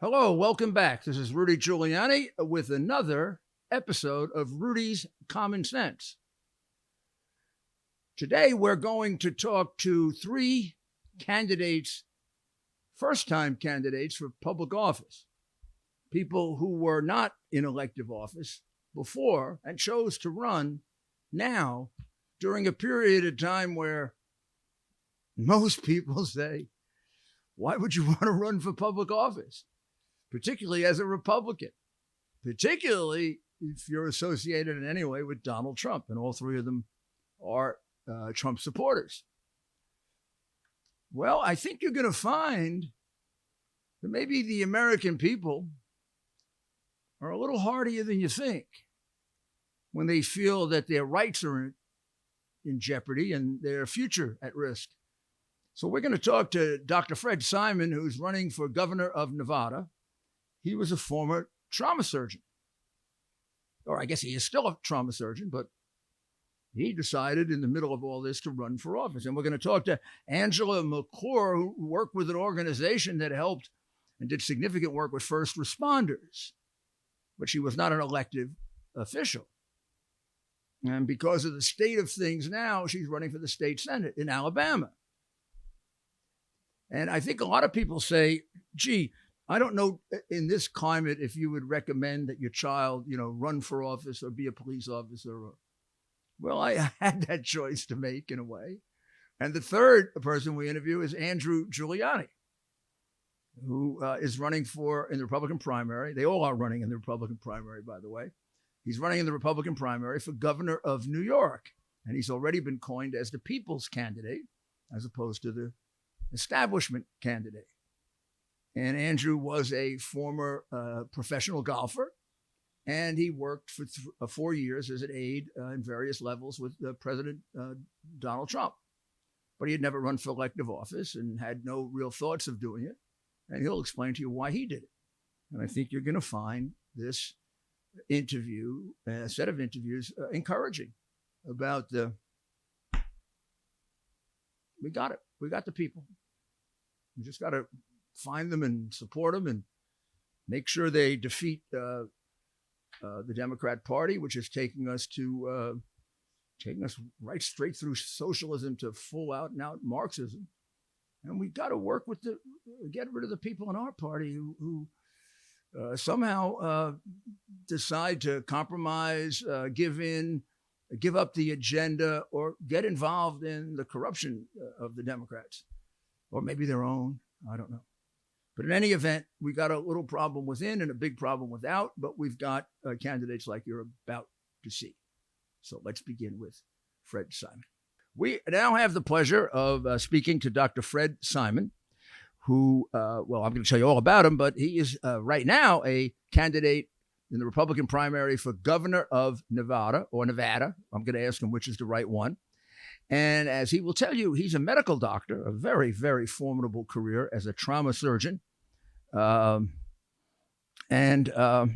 Hello, welcome back. This is Rudy Giuliani with another episode of Rudy's Common Sense. Today, we're going to talk to three candidates, first-time candidates for public office, people who were not in elective office before and chose to run now during a period of time where most people say, why would you want to run for public office? Particularly as a Republican, particularly if you're associated in any way with Donald Trump, and all three of them are Trump supporters. Well, I think you're going to find that maybe the American people are a little hardier than you think when they feel that their rights are in jeopardy and their future at risk. So we're going to talk to Dr. Fred Simon, who's running for governor of Nevada. He was a former trauma surgeon, or I guess he is still a trauma surgeon, but he decided in the middle of all this to run for office. And we're going to talk to Angela McClure, who worked with an organization that helped and did significant work with first responders, but she was not an elected official. And because of the state of things now, she's running for the state Senate in Alabama. And I think a lot of people say, gee, I don't know in this climate if you would recommend that your child, run for office or be a police officer. Well, I had that choice to make in a way. And the third person we interview is Andrew Giuliani, who is running in the Republican primary. They all are running in the Republican primary, by the way. He's running in the Republican primary for governor of New York. And he's already been coined as the people's candidate, as opposed to the establishment candidate. And Andrew was a former professional golfer, and he worked for 4 years as an aide in various levels with President Donald Trump. But he had never run for elective office and had no real thoughts of doing it. And he'll explain to you why he did it. And I think you're going to find this interview, a set of interviews, encouraging about we got it. We got the people. We just got to find them and support them and make sure they defeat the Democrat Party, which is taking us right straight through socialism to full out and out Marxism. And we got to work get rid of the people in our party who somehow decide to compromise, give up the agenda, or get involved in the corruption of the Democrats, or maybe their own. I don't know. But in any event, we got a little problem within and a big problem without, but we've got candidates like you're about to see. So let's begin with Fred Simon. We now have the pleasure of speaking to Dr. Fred Simon, who, I'm going to tell you all about him, but he is right now a candidate in the Republican primary for governor of Nevada, or Nevada. I'm going to ask him which is the right one. And as he will tell you, he's a medical doctor, a very, very formidable career as a trauma surgeon, and a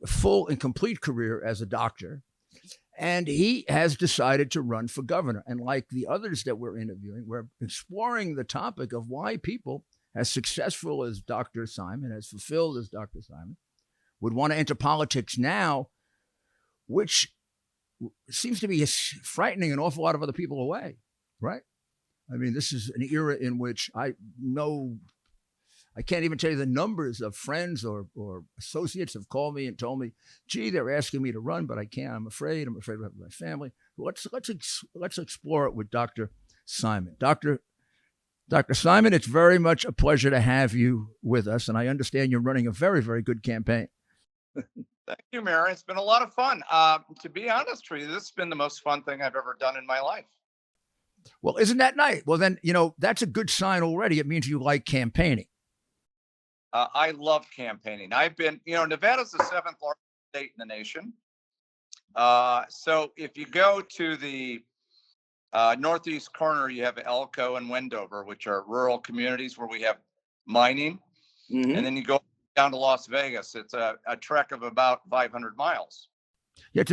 full and complete career as a doctor. And he has decided to run for governor. And like the others that we're interviewing, we're exploring the topic of why people as successful as Dr. Simon, as fulfilled as Dr. Simon, would want to enter politics now, which seems to be frightening an awful lot of other people away, right? I mean, this is an era in which I can't even tell you the numbers of friends or associates have called me and told me, gee, they're asking me to run, but I can't. I'm afraid of my family. Let's explore it with Dr. Simon. Dr. Simon, it's very much a pleasure to have you with us, and I understand you're running a very, very good campaign. Thank you, Mary. It's been a lot of fun. To be honest with you, this has been the most fun thing I've ever done in my life. Well, isn't that nice? Well, then, that's a good sign already. It means you like campaigning. I love campaigning. I've been, Nevada's the seventh largest state in the nation. So if you go to the northeast corner, you have Elko and Wendover, which are rural communities where we have mining. Mm-hmm. And then you go down to Las Vegas. It's a trek of about 500 miles. Yeah,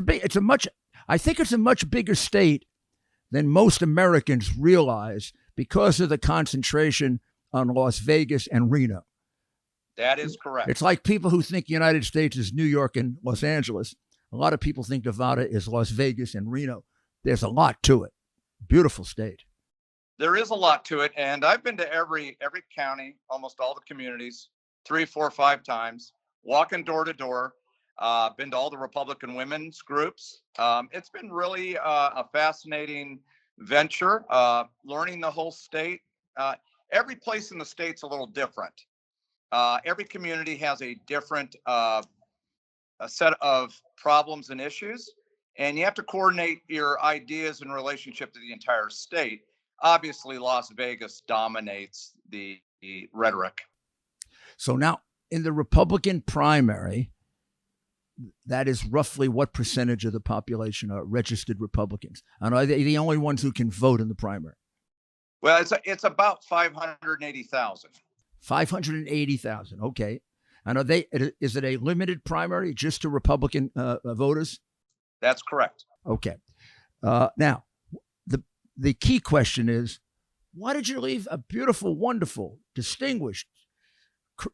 I think it's a much bigger state than most Americans realize because of the concentration on Las Vegas and Reno. That is It's correct. like people who think the United States is New York and Los Angeles. A lot of people think Nevada is Las Vegas and Reno. There's a lot to it. Beautiful state. There is a lot to it, and I've been to every county, almost all the communities, 3, 4, 5 times, walking door to door. Been to all the Republican women's groups. It's been really a fascinating venture. Learning the whole state. Uh, every place in the state's a little different. Every community has a different a set of problems and issues, and you have to coordinate your ideas in relationship to the entire state. Obviously, Las Vegas dominates the rhetoric. So now in the Republican primary, that is roughly what percentage of the population are registered Republicans? And are they the only ones who can vote in the primary? Well, it's about 580,000. 580,000. Okay. And are they? Is it a limited primary just to Republican voters? That's correct. Okay. Now, the key question is, why did you leave a beautiful, wonderful, distinguished?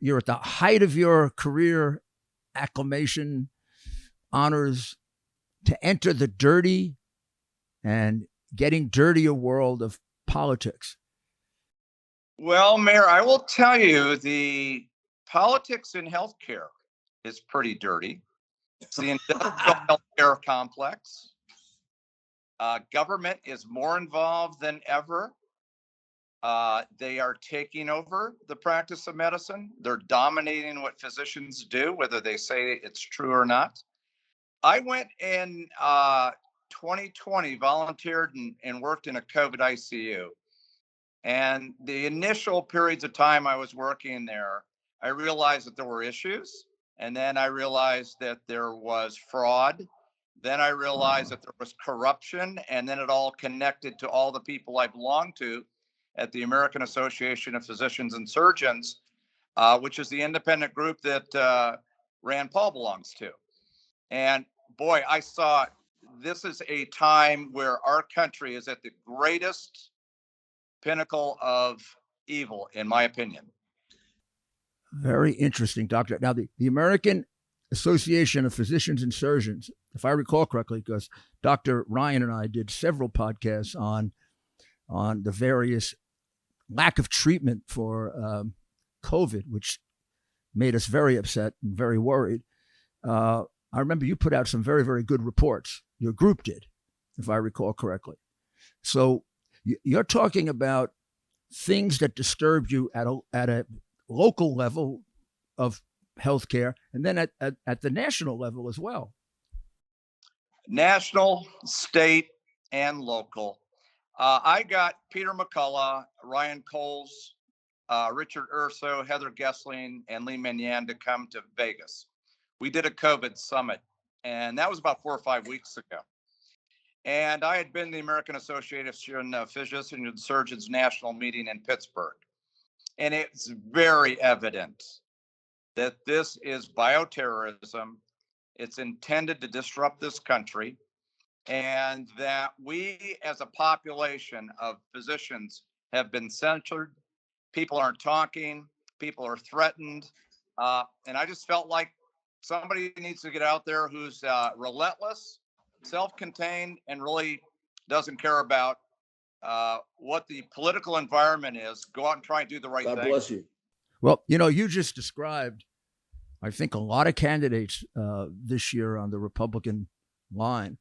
You're at the height of your career, acclamation, honors, to enter the dirty and getting dirtier world of politics. Well, Mayor, I will tell you the politics in healthcare is pretty dirty. It's the industrial healthcare complex. Government is more involved than ever. They are taking over the practice of medicine. They're dominating what physicians do, whether they say it's true or not. I went in 2020, volunteered and worked in a COVID ICU. And the initial periods of time I was working there, I realized that there were issues. And then I realized that there was fraud. Then I realized that there was corruption. And then it all connected to all the people I belonged to at the American Association of Physicians and Surgeons, which is the independent group that Rand Paul belongs to. And boy, I saw this is a time where our country is at the greatest pinnacle of evil, in my opinion. Very interesting, Doctor. Now, the American Association of Physicians and Surgeons, if I recall correctly, because Dr. Ryan and I did several podcasts on the various lack of treatment for COVID, which made us very upset and very worried. I remember you put out some very, very good reports. Your group did, if I recall correctly. So you're talking about things that disturbed you at a local level of healthcare, and then at the national level as well. National, state, and local. I got Peter McCullough, Ryan Coles, Richard Urso, Heather Gessling, and Lee Manyan to come to Vegas. We did a COVID summit, and that was about 4 or 5 weeks ago. And I had been to the American Association of Physicians and Surgeons National meeting in Pittsburgh. And it's very evident that this is bioterrorism. It's intended to disrupt this country, and that we as a population of physicians have been censored. People aren't talking, people are threatened. And I just felt like somebody needs to get out there who's relentless, self-contained, and really doesn't care about what the political environment is. Go out and try and do the right thing. God bless you. Well, you just described, I think, a lot of candidates this year on the Republican line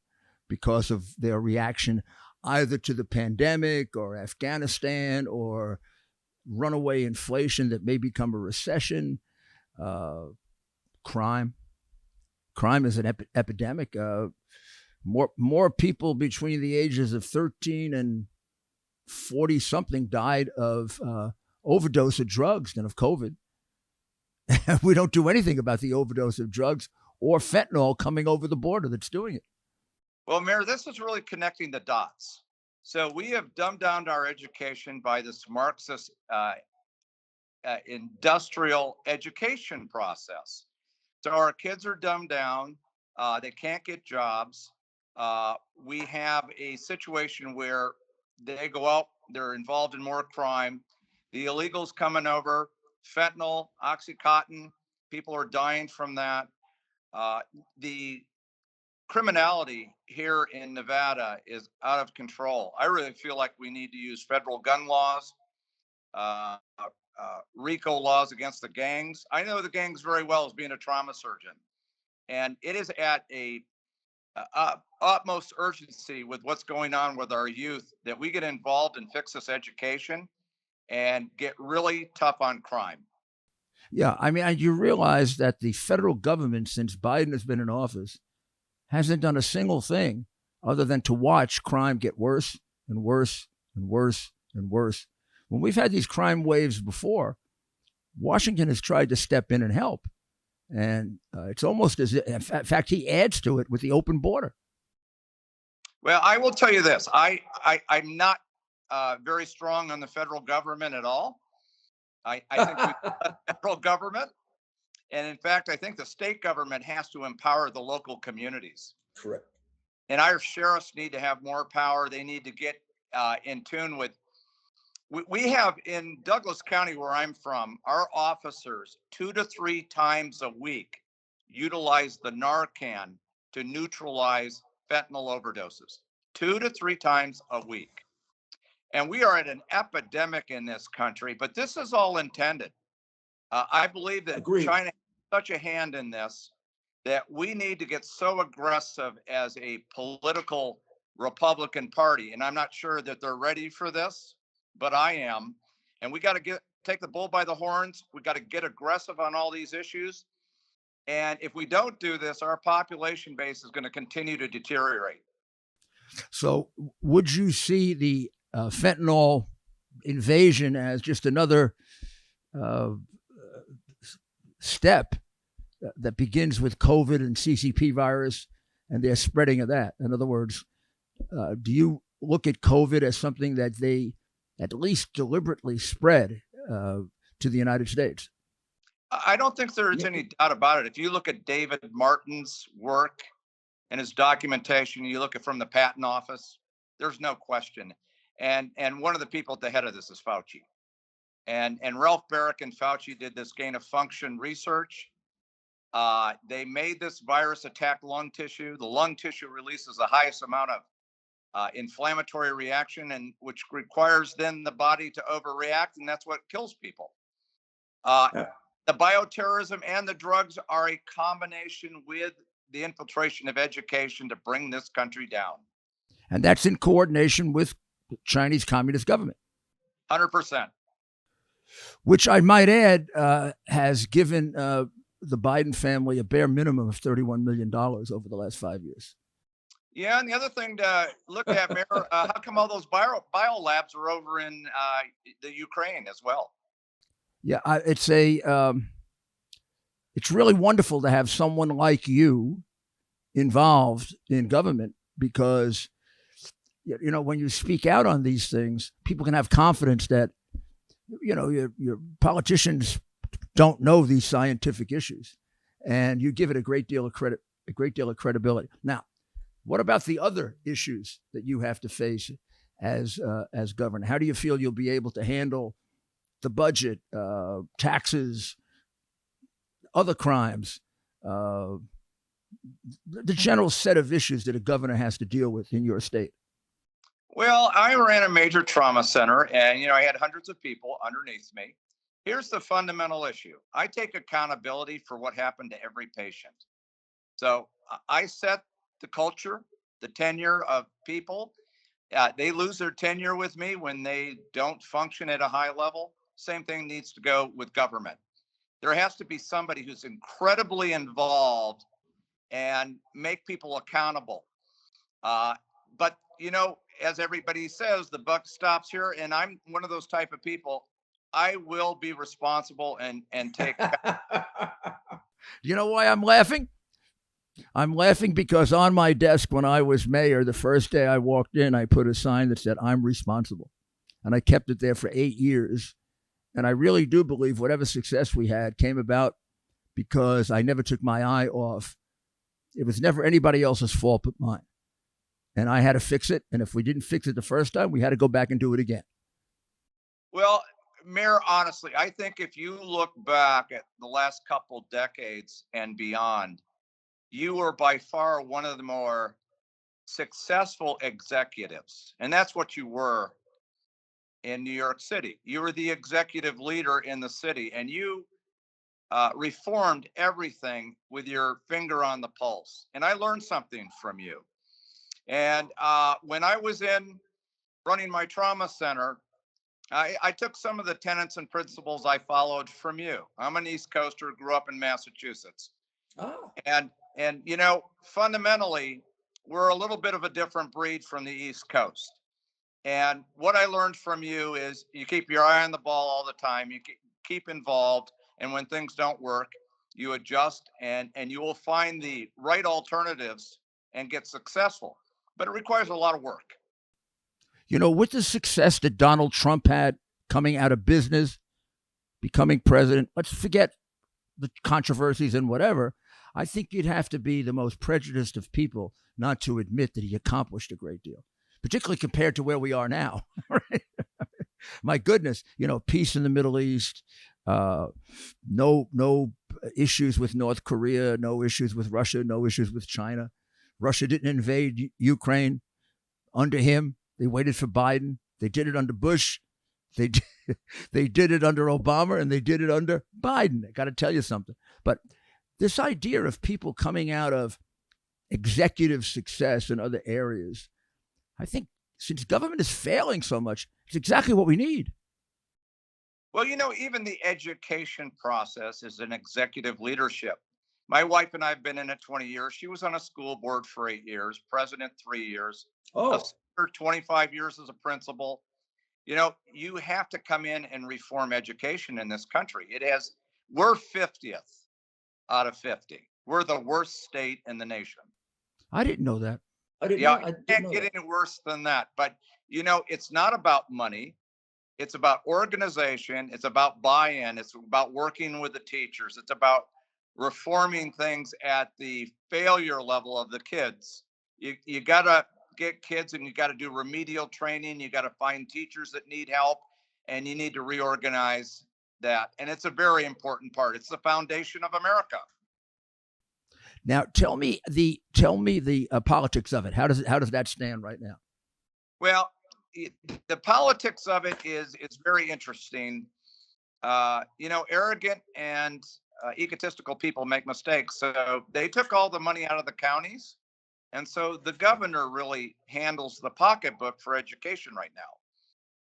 because of their reaction either to the pandemic or Afghanistan or runaway inflation that may become a recession. Crime is an epidemic. More people between the ages of 13 and 40 something died of overdose of drugs than of COVID. We don't do anything about the overdose of drugs or fentanyl coming over the border that's doing it. Well, Mayor, this is really connecting the dots. So we have dumbed down our education by this Marxist industrial education process. So our kids are dumbed down. They can't get jobs. We have a situation where they go out, they're involved in more crime. The illegals coming over fentanyl, Oxycontin. People are dying from that. The criminality here in Nevada is out of control. I really feel like we need to use federal gun laws, RICO laws against the gangs. I know the gangs very well as being a trauma surgeon, and it is at a utmost urgency with what's going on with our youth that we get involved and fix this education and get really tough on crime. Yeah, I mean, you realize that the federal government, since Biden has been in office, hasn't done a single thing other than to watch crime get worse and worse and worse and worse. When we've had these crime waves before, Washington has tried to step in and help. And it's almost as if, in fact, he adds to it with the open border. Well, I will tell you this. I'm not very strong on the federal government at all. I think we need a federal government. And in fact, I think the state government has to empower the local communities. Correct. And our sheriffs need to have more power. They need to get in tune with. We have in Douglas County, where I'm from, our officers 2 to 3 times a week utilize the Narcan to neutralize fentanyl overdoses. 2 to 3 times a week. And we are at an epidemic in this country, but this is all intended. I believe that Agreed. China has such a hand in this that we need to get so aggressive as a political Republican Party. And I'm not sure that they're ready for this, but I am. And we got to take the bull by the horns. We got to get aggressive on all these issues. And if we don't do this, our population base is going to continue to deteriorate. So would you see the fentanyl invasion as just another step that begins with COVID and CCP virus and their spreading of that? In other words, do you look at COVID as something that they at least deliberately spread to the United States? I don't think there's any doubt about it. If you look at David Martin's work and his documentation, you look at from the patent office, there's no question. And one of the people at the head of this is Fauci. And Ralph Baric and Fauci did this gain of function research. They made this virus attack lung tissue. The lung tissue releases the highest amount of inflammatory reaction, and which requires then the body to overreact, and that's what kills people. The bioterrorism and the drugs are a combination with the infiltration of education to bring this country down. And that's in coordination with the Chinese Communist government. 100%. Which I might add has given the Biden family a bare minimum of $31 million over the last 5 years. Yeah, and the other thing to look at, Mayor, how come all those bio labs are over in the Ukraine as well? Yeah, it's really wonderful to have someone like you involved in government, because, you know, when you speak out on these things, people can have confidence that, you know, your politicians don't know these scientific issues, and you give it a great deal of credit, a great deal of credibility. Now, what about the other issues that you have to face as governor? How do you feel you'll be able to handle the budget, taxes, other crimes, the general set of issues that a governor has to deal with in your state? Well, I ran a major trauma center, and, you know, I had hundreds of people underneath me. Here's the fundamental issue. I take accountability for what happened to every patient. So I set the culture, the tenure of people. They lose their tenure with me when they don't function at a high level. Same thing needs to go with government. There has to be somebody who's incredibly involved and make people accountable. But, you know, as everybody says, the buck stops here. And I'm one of those type of people. I will be responsible and take. You know why I'm laughing? I'm laughing because on my desk when I was mayor, the first day I walked in, I put a sign that said, "I'm responsible." And I kept it there for 8 years. And I really do believe whatever success we had came about because I never took my eye off. It was never anybody else's fault but mine. And I had to fix it. And if we didn't fix it the first time, we had to go back and do it again. Well, Mayor, honestly, I think if you look back at the last couple decades and beyond, you were by far one of the more successful executives. And that's what you were in New York City. You were the executive leader in the city, and you reformed everything with your finger on the pulse. And I learned something from you. And when I was in running my trauma center, I took some of the tenets and principles I followed from you. I'm an East Coaster, grew up in Massachusetts. Oh, And you know, fundamentally, we're a little bit of a different breed from the East Coast. And what I learned from you is you keep your eye on the ball all the time. You keep involved, and when things don't work, you adjust, and you will find the right alternatives and get successful. But it requires a lot of work. You know, with the success that Donald Trump had coming out of business, becoming president, let's forget the controversies and whatever. I think you'd have to be the most prejudiced of people not to admit that he accomplished a great deal, particularly compared to where we are now. Right? My goodness, you know, peace in the Middle East, no issues with North Korea, no issues with Russia, no issues with China. Russia didn't invade Ukraine under him. They waited for Biden. They did it under Bush. They did it under Obama, and they did it under Biden. I got to tell you something. But this idea of people coming out of executive success in other areas, I think since government is failing so much, it's exactly what we need. Well, you know, even the education process is an executive leadership. My wife and I have been in it 20 years. She was on a school board for 8 years, president 3 years, a oh, senator 25 years as a principal. You know, you have to come in and reform education in this country. We're 50th out of 50. We're the worst state in the nation. I didn't know that. I didn't Yeah, know. I you didn't can't know get that. any worse than that. But, you know, it's not about money. It's about organization. It's about buy-in. It's about working with the teachers. It's about reforming things at the failure level of the kids. You got to get kids, and you got to do remedial training. You got to find teachers that need help, and you need to reorganize that. And it's a very important part. It's the foundation of America. Now, tell me the politics of it. How does that stand right now? Well, the politics of it is very interesting. You know, arrogant and egotistical people make mistakes. So they took all the money out of the counties. And so the governor really handles the pocketbook for education right now.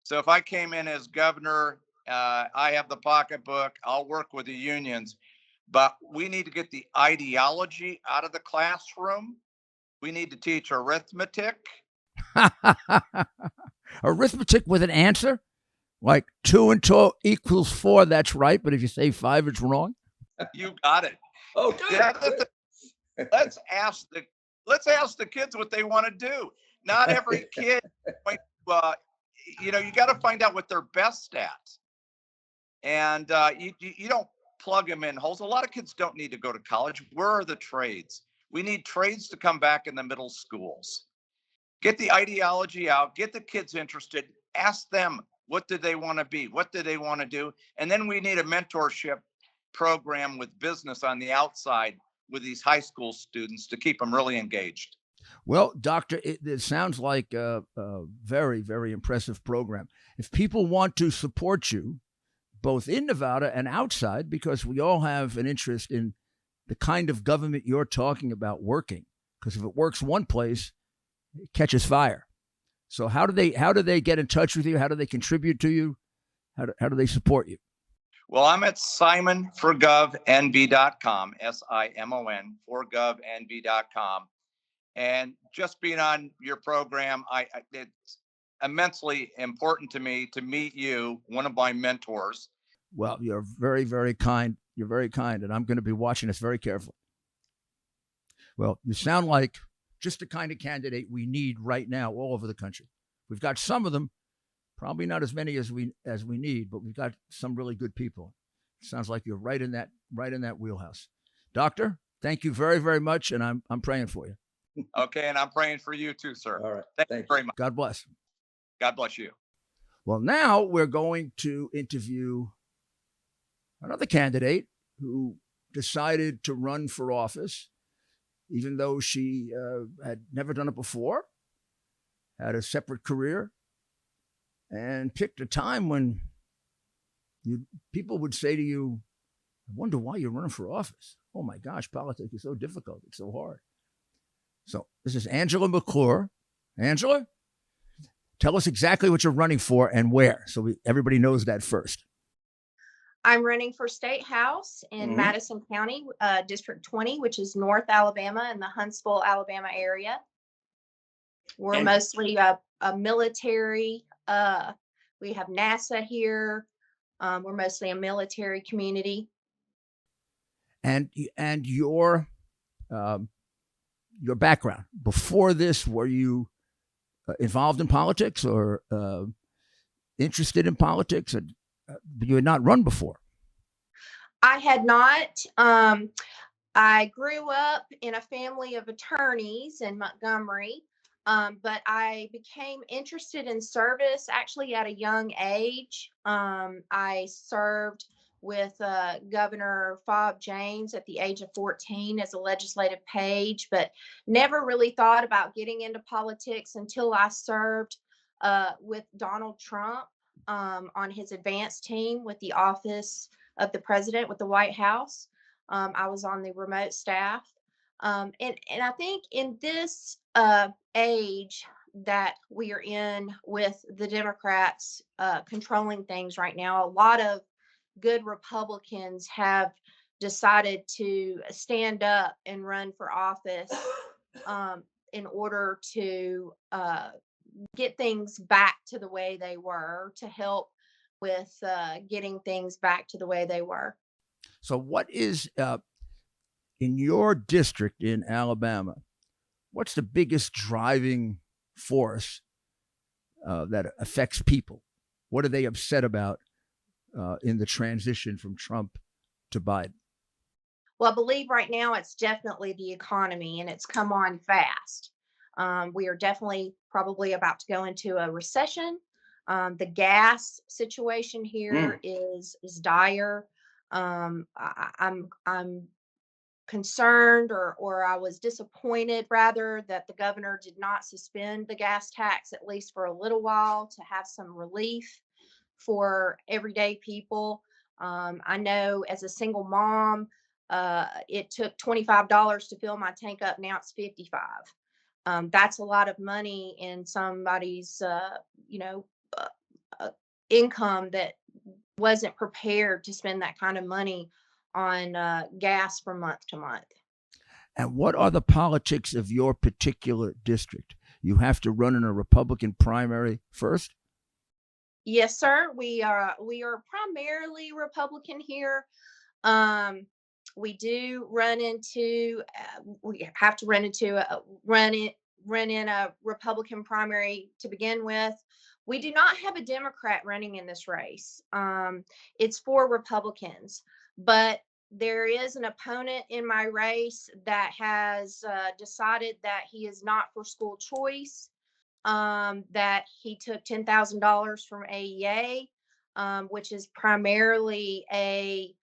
So if I came in as governor, I have the pocketbook, I'll work with the unions, but we need to get the ideology out of the classroom. We need to teach arithmetic. Arithmetic with an answer? Like 2 and 2 equals 4, that's right. But if you say 5, it's wrong. You got it. Oh, good. Let's ask the kids what they want to do. Not every kid, you know, you got to find out what they're best at, and you don't plug them in holes. A lot of kids don't need to go to college. Where are the trades? We need trades to come back in the middle schools. Get the ideology out. Get the kids interested. Ask them, what do they want to be? What do they want to do? And then we need a mentorship program with business on the outside with these high school students to keep them really engaged. Well, Doctor, it sounds like a very, very impressive program. If people want to support you, both in Nevada and outside, because we all have an interest in the kind of government you're talking about working, because if it works one place, it catches fire. So how do they get in touch with you? How do they contribute to you? How do they support you? Well, I'm at simonforgovnv.com, SIMON, forgovnv.com. And just being on your program, it's immensely important to me to meet you, one of my mentors. Well, you're very, very kind. You're very kind, and I'm going to be watching this very carefully. Well, you sound like just the kind of candidate we need right now all over the country. We've got some of them, probably not as many as we need, but we've got some really good people. It sounds like you're right in that wheelhouse. Doctor, thank you very, very much, and I'm praying for you. Okay, and I'm praying for you too, sir. All right. Thank you very much. God bless. God bless you. Well, now we're going to interview another candidate who decided to run for office, even though she had never done it before, had a separate career, and picked a time when people would say to you, I wonder why you're running for office. Oh my gosh, politics is so difficult. It's so hard. So this is Angela McClure. Angela, tell us exactly what you're running for and where, so everybody knows that first. I'm running for State House in Madison County, District 20, which is North Alabama in the Huntsville, Alabama area. We're mostly a military. We have NASA here. We're mostly a military community. And your background before this, were you involved in politics or interested in politics? You had not run before. I had not. I grew up in a family of attorneys in Montgomery, but I became interested in service actually at a young age. I served with Governor Fob James at the age of 14 as a legislative page, but never really thought about getting into politics until I served with Donald Trump on his advance team with the office of the president with the White House. I was on the remote staff. And I think in this age that we are in with the Democrats controlling things right now, a lot of good Republicans have decided to stand up and run for office in order to get things back to the way they were, to help with getting things back to the way they were. So what is, in your district in Alabama, what's the biggest driving force that affects people? What are they upset about in the transition from Trump to Biden? Well, I believe right now it's definitely the economy, and it's come on fast. We are definitely probably about to go into a recession. The gas situation here is dire. I'm concerned, or I was disappointed rather, that the governor did not suspend the gas tax at least for a little while to have some relief for everyday people. I know as a single mom, it took $25 to fill my tank up. Now it's $55. That's a lot of money in somebody's, income that wasn't prepared to spend that kind of money on gas from month to month. And what are the politics of your particular district? You have to run in a Republican primary first? Yes, sir. We are primarily Republican here. We do run into we have to run in a Republican primary to begin with. We do not have a Democrat running in this race. It's for Republicans, but there is an opponent in my race that has decided that he is not for school choice, that he took $10,000 from AEA, which is primarily a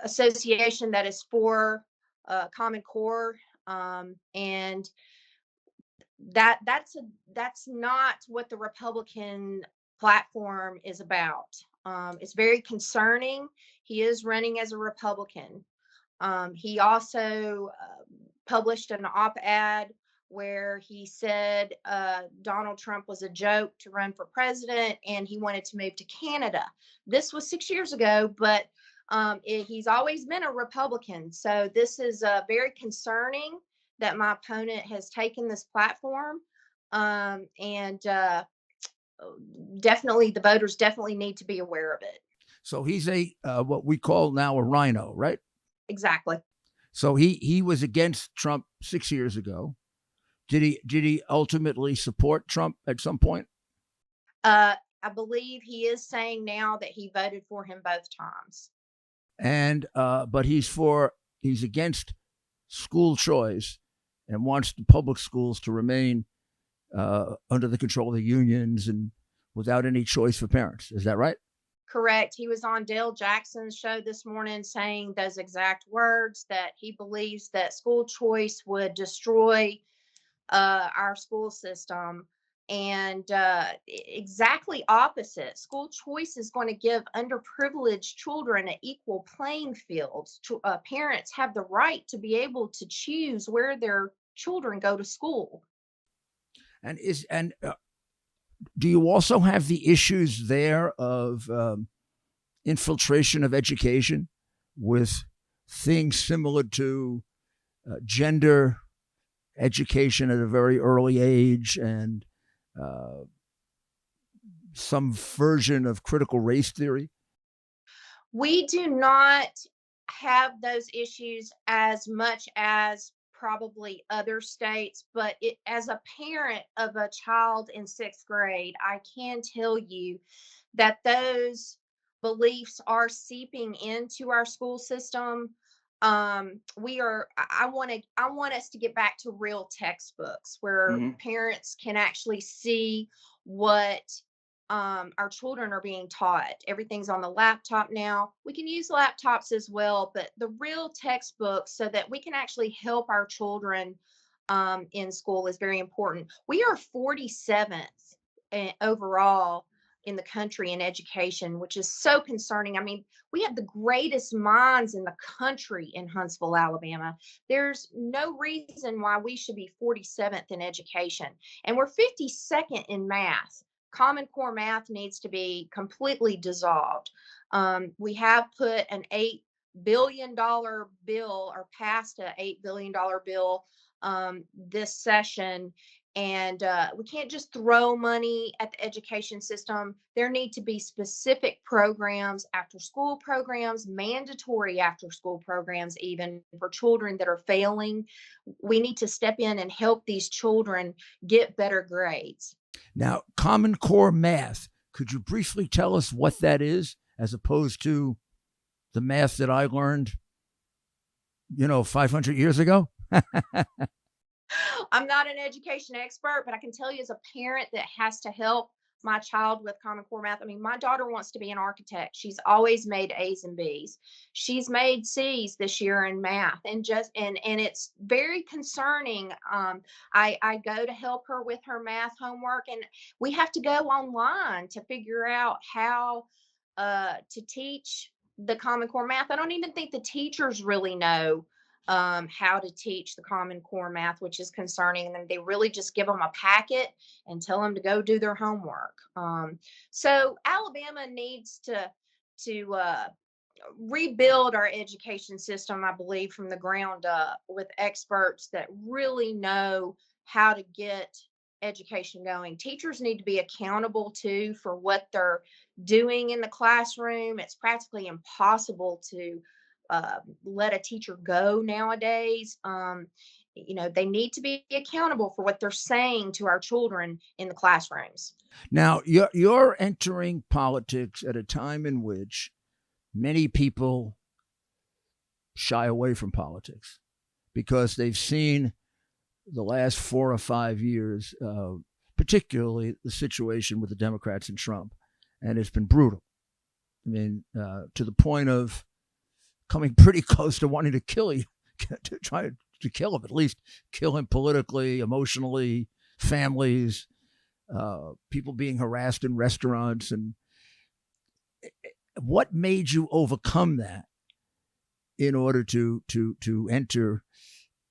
association that is for Common Core, and that's not what the Republican platform is about. It's very concerning. He is running as a Republican. He also published an op-ed where he said Donald Trump was a joke to run for president and he wanted to move to Canada. This was 6 years ago, but he's always been a Republican. So this is very concerning that my opponent has taken this platform. And definitely the voters definitely need to be aware of it. So he's a what we call now a RINO, right? Exactly. So he was against Trump 6 years ago. Did he ultimately support Trump at some point? I believe he is saying now that he voted for him both times. And but he's against school choice and wants the public schools to remain under the control of the unions and without any choice for parents. Is that right? Correct. He was on Dale Jackson's show this morning saying those exact words, that he believes that school choice would destroy our school system. And exactly opposite. School choice is going to give underprivileged children an equal playing field. Parents have the right to be able to choose where their children go to school. And do you also have the issues there of infiltration of education with things similar to gender education at a very early age and some version of critical race theory? We do not have those issues as much as probably other states, but as a parent of a child in sixth grade, I can tell you that those beliefs are seeping into our school system. I want us to get back to real textbooks where Mhm. parents can actually see what our children are being taught. Everything's on the laptop now. We can use laptops as well, but the real textbooks so that we can actually help our children in school is very important. We are 47th overall in the country in education, which is so concerning. I mean, we have the greatest minds in the country in Huntsville, Alabama. There's no reason why we should be 47th in education, and we're 52nd in math. Common Core math needs to be completely dissolved. We have put an $8 billion bill, or passed a $8 billion bill this session. And we can't just throw money at the education system. There need to be specific programs, after school programs, mandatory after school programs, even for children that are failing. We need to step in and help these children get better grades. Now, Common Core math, could you briefly tell us what that is as opposed to the math that I learned, 500 years ago? I'm not an education expert, but I can tell you as a parent that has to help my child with Common Core math. I mean, my daughter wants to be an architect. She's always made A's and B's. She's made C's this year in math, and it's very concerning. I go to help her with her math homework, and we have to go online to figure out how to teach the Common Core math. I don't even think the teachers really know how to teach the Common Core math, which is concerning. And they really just give them a packet and tell them to go do their homework. So Alabama needs to rebuild our education system, I believe, from the ground up with experts that really know how to get education going. Teachers need to be accountable too for what they're doing in the classroom. It's practically impossible to let a teacher go nowadays. They need to be accountable for what they're saying to our children in the classrooms. Now, you're entering politics at a time in which many people shy away from politics because they've seen the last 4 or 5 years, particularly the situation with the Democrats and Trump, and it's been brutal. I mean, to the point of coming pretty close to wanting to kill you, to try to kill him, at least kill him politically, emotionally, families, people being harassed in restaurants. And what made you overcome that in order to enter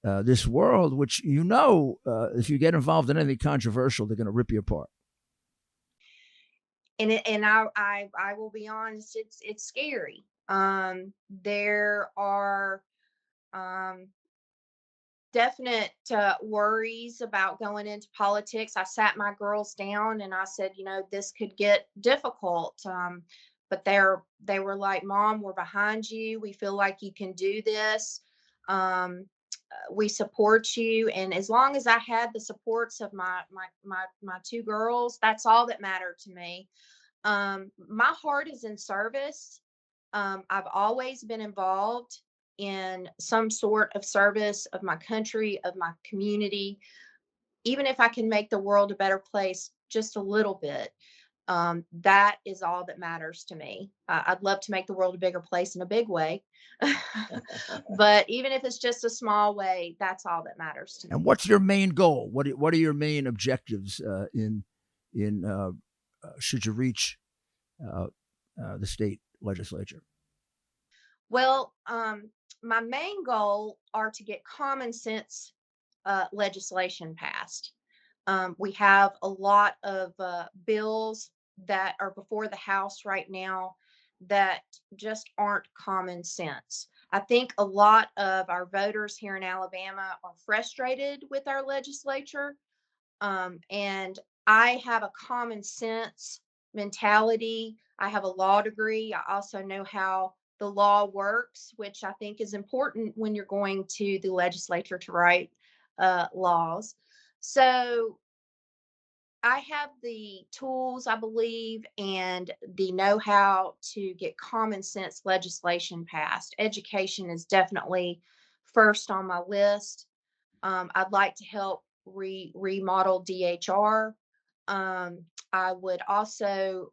this world, which if you get involved in anything controversial, they're going to rip you apart? And I will be honest, it's scary. There are definite worries about going into politics. I sat my girls down and I said, this could get difficult. But they were like, "Mom, we're behind you. We feel like you can do this. We support you." And as long as I had the supports of my two girls, that's all that mattered to me. My heart is in service. I've always been involved in some sort of service of my country, of my community. even if I can make the world a better place just a little bit, that is all that matters to me. I'd love to make the world a bigger place in a big way, but even if it's just a small way, that's all that matters to And me. what's your main goal? What are your main objectives in should you reach the state legislature? Well, my main goal are to get common sense legislation passed. We have a lot of bills that are before the House right now that just aren't common sense. I think a lot of our voters here in Alabama are frustrated with our legislature. And I have a common sense mentality. I have a law degree. I also know how the law works, which I think is important when you're going to the legislature to write laws. So I have the tools, I believe, and the know how to get common sense legislation passed. Education is definitely first on my list. I'd like to help remodel DHR. I would also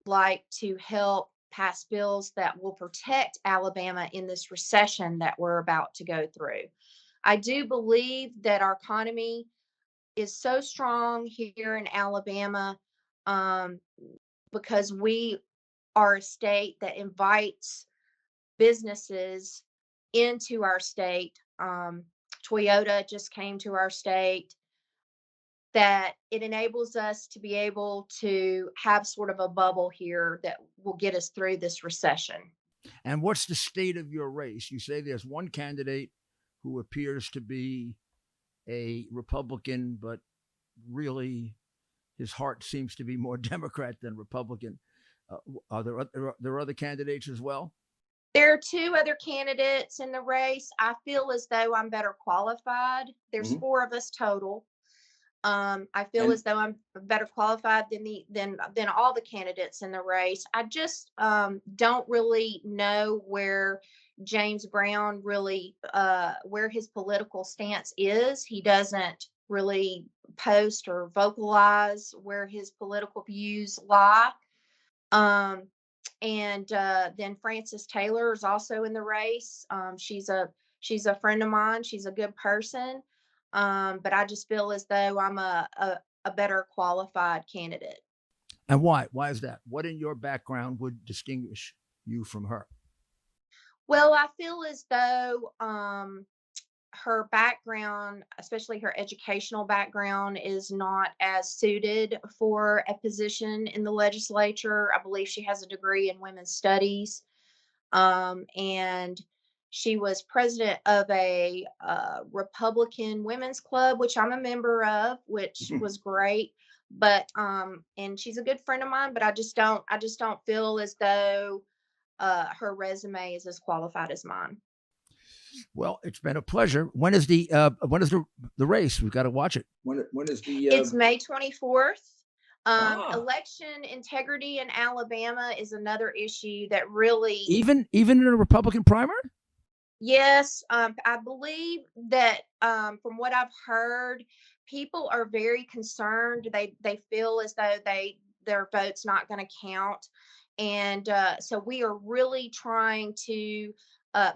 like to help pass bills that will protect Alabama in this recession that we're about to go through. I do believe that our economy is so strong here in Alabama, um, because we are a state that invites businesses into our state. Toyota just came to our state, that it enables us to be able to have sort of a bubble here that will get us through this recession. And what's the state of your race? You say there's one candidate who appears to be a Republican, but really his heart seems to be more Democrat than Republican. Are there other candidates as well? There are two other candidates in the race. I feel as though I'm better qualified. There's Mhm. four of us total. I feel And as though I'm better qualified than all the candidates in the race. I just don't really know where James Brown really where his political stance is. He doesn't really post or vocalize where his political views lie. Um, and then Frances Taylor is also in the race. She's a friend of mine. She's a good person, but I just feel as though I'm a better qualified candidate. And why? Why is that? What in your background would distinguish you from her? Well, I feel as though her background, especially her educational background, is not as suited for a position in the legislature. I believe she has a degree in women's studies. And she was president of a Republican women's club, which I'm a member of, which was great. But and she's a good friend of mine, but I just don't feel as though her resume is as qualified as mine. Well, it's been a pleasure. When is the race? We've got to watch it. when is the It's May 24th. ah Election integrity in Alabama is another issue that really, Even in a Republican primary? yes, I believe that from what I've heard, people are very concerned. They feel as though their vote's not going to count, and so we are really trying to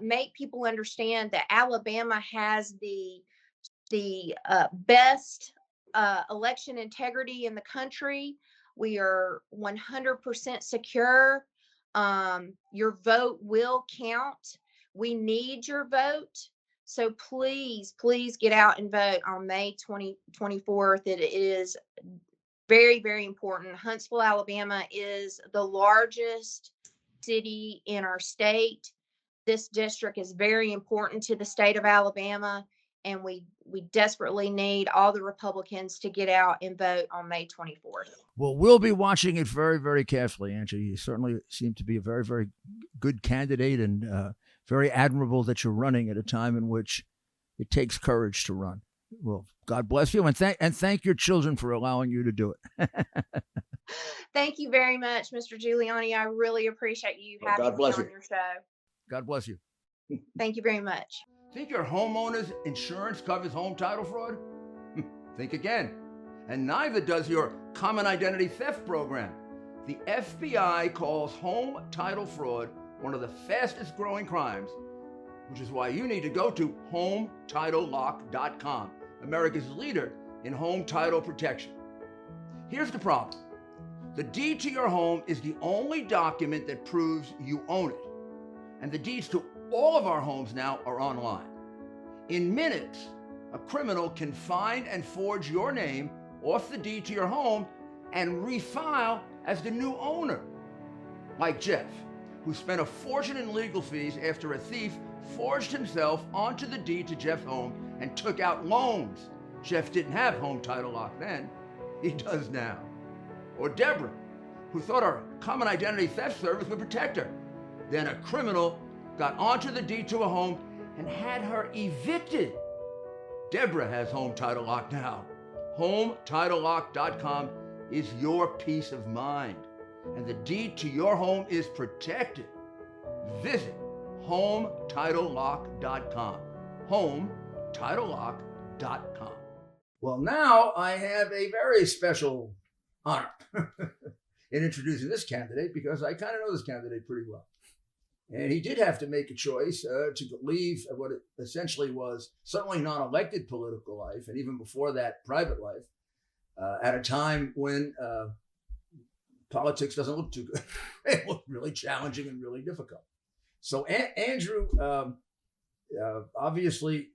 make people understand that Alabama has the best election integrity in the country. We are 100% secure. Your vote will count. We need your vote. So please, please get out and vote on May 24th. It is very, very important. Huntsville, Alabama is the largest city in our state. This district is very important to the state of Alabama, and we desperately need all the Republicans to get out and vote on May 24th. Well, we'll be watching it very, very carefully, Angie. You certainly seem to be a very, very good candidate, and very admirable that you're running at a time in which it takes courage to run. Well, God bless you, and thank your children for allowing you to do it. Thank you very much, Mr. Giuliani. I really appreciate you Well, having God me bless on you. your show. God bless you. Thank you very much. Think your homeowner's insurance covers home title fraud? Think again. And neither does your common identity theft program. The FBI calls home title fraud one of the fastest growing crimes, which is why you need to go to HomeTitleLock.com, America's leader in home title protection. Here's the problem. The deed to your home is the only document that proves you own it. And the deeds to all of our homes now are online. In minutes, a criminal can find and forge your name off the deed to your home and refile as the new owner. Like Jeff, who spent a fortune in legal fees after a thief forged himself onto the deed to Jeff's home and took out loans. Jeff didn't have home title lock then. He does now. Or Deborah, who thought our common identity theft service would protect her. Then a criminal got onto the deed to a home and had her evicted. Deborah has home title lock now. HomeTitleLock.com is your peace of mind, and the deed to your home is protected. Visit HomeTitleLock.com. HomeTitleLock.com. Well, now I have a very special honor in introducing this candidate, because I kind of know this candidate pretty well. And he did have to make a choice to leave what it essentially was certainly non-elected political life, and even before that, private life, at a time when politics doesn't look too good. It looked really challenging and really difficult. So Andrew, obviously,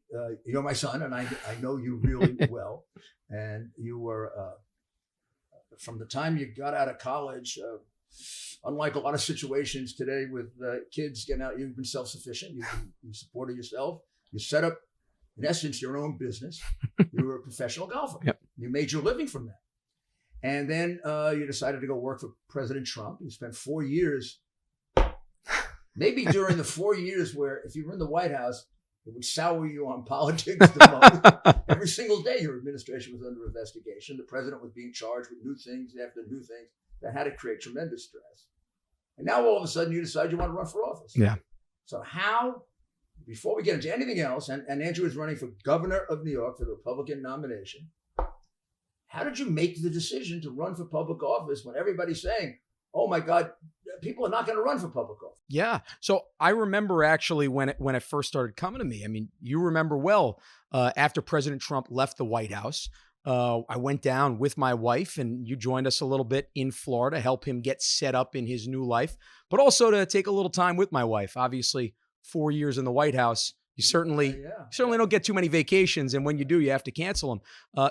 you're my son, and I know you really well. And you were, from the time you got out of college, unlike a lot of situations today with kids getting out, you've been self-sufficient. You supported yourself. You set up, in essence, your own business. You were a professional golfer. Yep. You made your living from that. And then you decided to go work for President Trump. You spent 4 years, maybe during the 4 years where if you were in the White House, it would sour you on politics the most. Every single day your administration was under investigation. The president was being charged with new things after new things that had to create tremendous stress. And now all of a sudden you decide you want to run for office. Yeah. So how, before we get into anything else, and Andrew is running for governor of New York for the Republican nomination, how did you make the decision to run for public office when everybody's saying, oh my God, people are not going to run for public office? Yeah. So I remember actually when it first started coming to me. I mean, you remember well, after President Trump left the White House, I went down with my wife, and you joined us a little bit in Florida, help him get set up in his new life, but also to take a little time with my wife. Obviously, 4 years in the White House, you certainly don't get too many vacations, and when you do, you have to cancel them.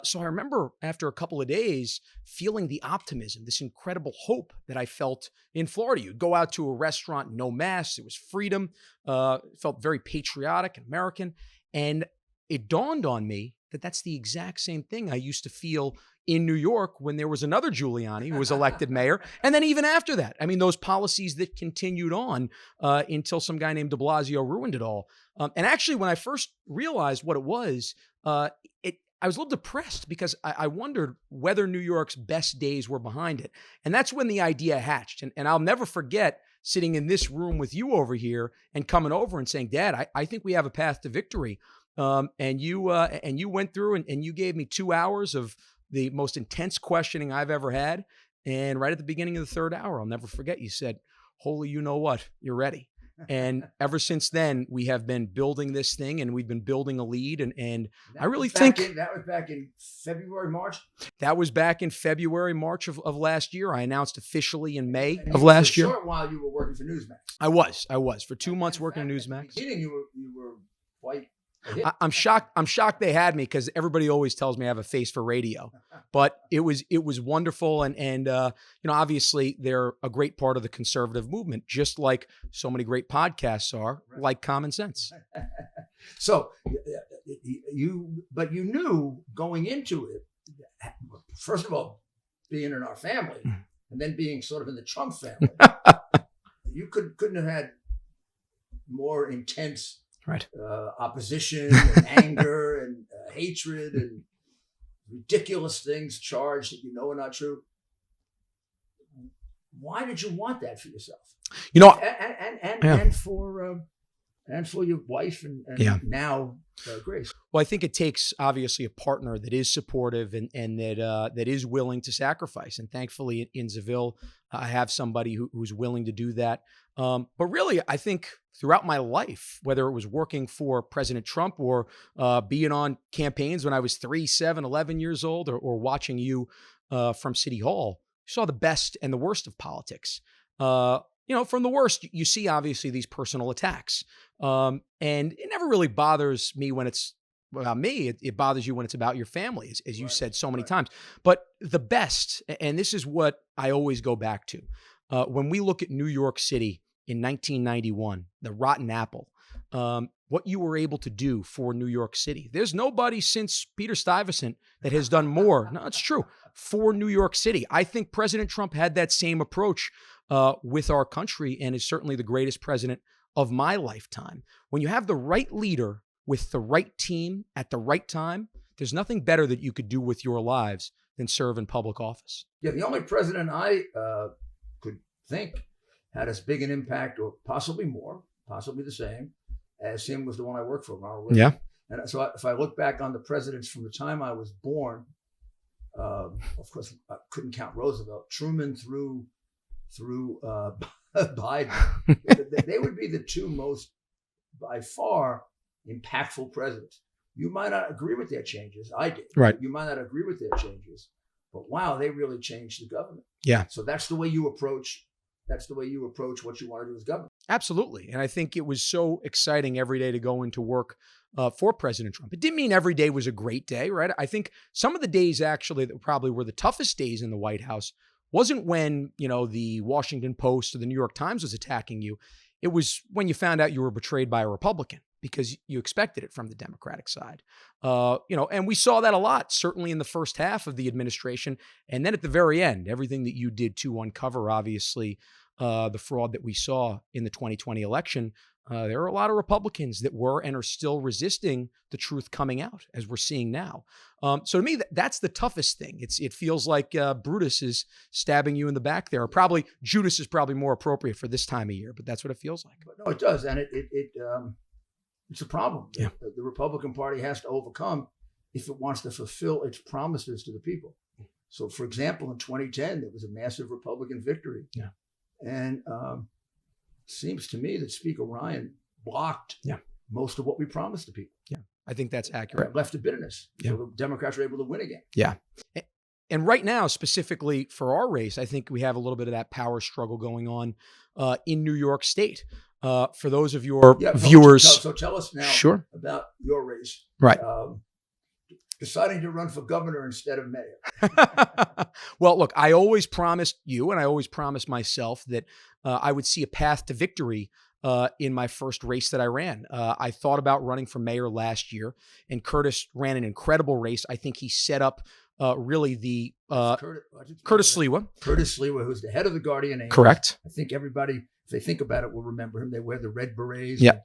So I remember after a couple of days feeling the optimism, this incredible hope that I felt in Florida. You'd go out to a restaurant, no masks, it was freedom, it felt very patriotic and American, and it dawned on me that that's the exact same thing I used to feel in New York when there was another Giuliani who was elected mayor. And then even after that, I mean, those policies that continued on until some guy named de Blasio ruined it all. And actually, when I first realized what it was, I was a little depressed because I wondered whether New York's best days were behind it. And that's when the idea hatched. And I'll never forget sitting in this room with you over here and coming over and saying, Dad, I think we have a path to victory. And you went through and you gave me 2 hours of the most intense questioning I've ever had. And right at the beginning of the third hour, I'll never forget, you said, holy, you know what, you're ready. And ever since then, we have been building this thing, and we've been building a lead. And I really think that was back in February, March. That was back in February, March of last year. I announced officially in May And of last year. For a short while, you were working for Newsmax. I was for 2 months working at Newsmax. At the beginning, you were quite. I'm shocked they had me, because everybody always tells me I have a face for radio, but it was wonderful. And obviously they're a great part of the conservative movement, just like so many great podcasts are, like Common Sense. So you knew going into it, first of all, being in our family and then being sort of in the Trump family, you couldn't have had more intense opposition and anger and hatred and ridiculous things charged that are not true. Why did you want that for yourself? And for and for your wife and Yeah. now Grace. Well, I think it takes obviously a partner that is supportive and that is willing to sacrifice. And thankfully in Seville, I have somebody who's willing to do that. But really, I think throughout my life, whether it was working for President Trump or being on campaigns when I was 3, 7, 11 years old, or watching you from City Hall, you saw the best and the worst of politics. From the worst, you see obviously these personal attacks. And it never really bothers me when it's about me. It bothers you when it's about your family, as you said so many times. But the best, and this is what I always go back to, when we look at New York City in 1991, the rotten apple, what you were able to do for New York City. There's nobody since Peter Stuyvesant that has done more. No, it's true. For New York City. I think President Trump had that same approach with our country and is certainly the greatest president of my lifetime. When you have the right leader with the right team at the right time, there's nothing better that you could do with your lives than serve in public office. Yeah, the only president I could think had as big an impact, or possibly more, possibly the same, as him was the one I worked for, Ronald Reagan. Yeah. And so if I look back on the presidents from the time I was born, of course, I couldn't count Roosevelt, Truman through Biden. They would be the two most, by far, impactful presidents. You might not agree with their changes. I did. Right. You might not agree with their changes, but wow, they really changed the government. Yeah. So that's the way you approach. That's the way you approach what you want to do as governor. Absolutely. And I think it was so exciting every day to go into work for President Trump. It didn't mean every day was a great day, right? I think some of the days actually that probably were the toughest days in the White House wasn't when, the Washington Post or the New York Times was attacking you. It was when you found out you were betrayed by a Republican, because you expected it from the Democratic side. And we saw that a lot, certainly in the first half of the administration. And then at the very end, everything that you did to uncover, obviously, the fraud that we saw in the 2020 election, there are a lot of Republicans that were and are still resisting the truth coming out, as we're seeing now. So to me, that's the toughest thing. It feels like Brutus is stabbing you in the back there. Probably Judas is probably more appropriate for this time of year, but that's what it feels like. But no, it does, and it's a problem. Yeah. The Republican Party has to overcome if it wants to fulfill its promises to the people. So, for example, in 2010, there was a massive Republican victory. Yeah. And it seems to me that Speaker Ryan blocked most of what we promised to people. Yeah, I think that's accurate. Left a bitterness. Yeah. So the Democrats were able to win again. Yeah. And right now, specifically for our race, I think we have a little bit of that power struggle going on in New York State. For those of your viewers. So tell us now Sure. about your race. Right. Deciding to run for governor instead of mayor. Well, look, I always promised you and I always promised myself that I would see a path to victory in my first race that I ran. I thought about running for mayor last year, and Curtis ran an incredible race. I think he set up really the Curtis Sliwa. Curtis Sliwa, who's the head of the Guardian Angels. Correct. I think everybody, if they think about it, will remember him. They wear the red berets. Yeah.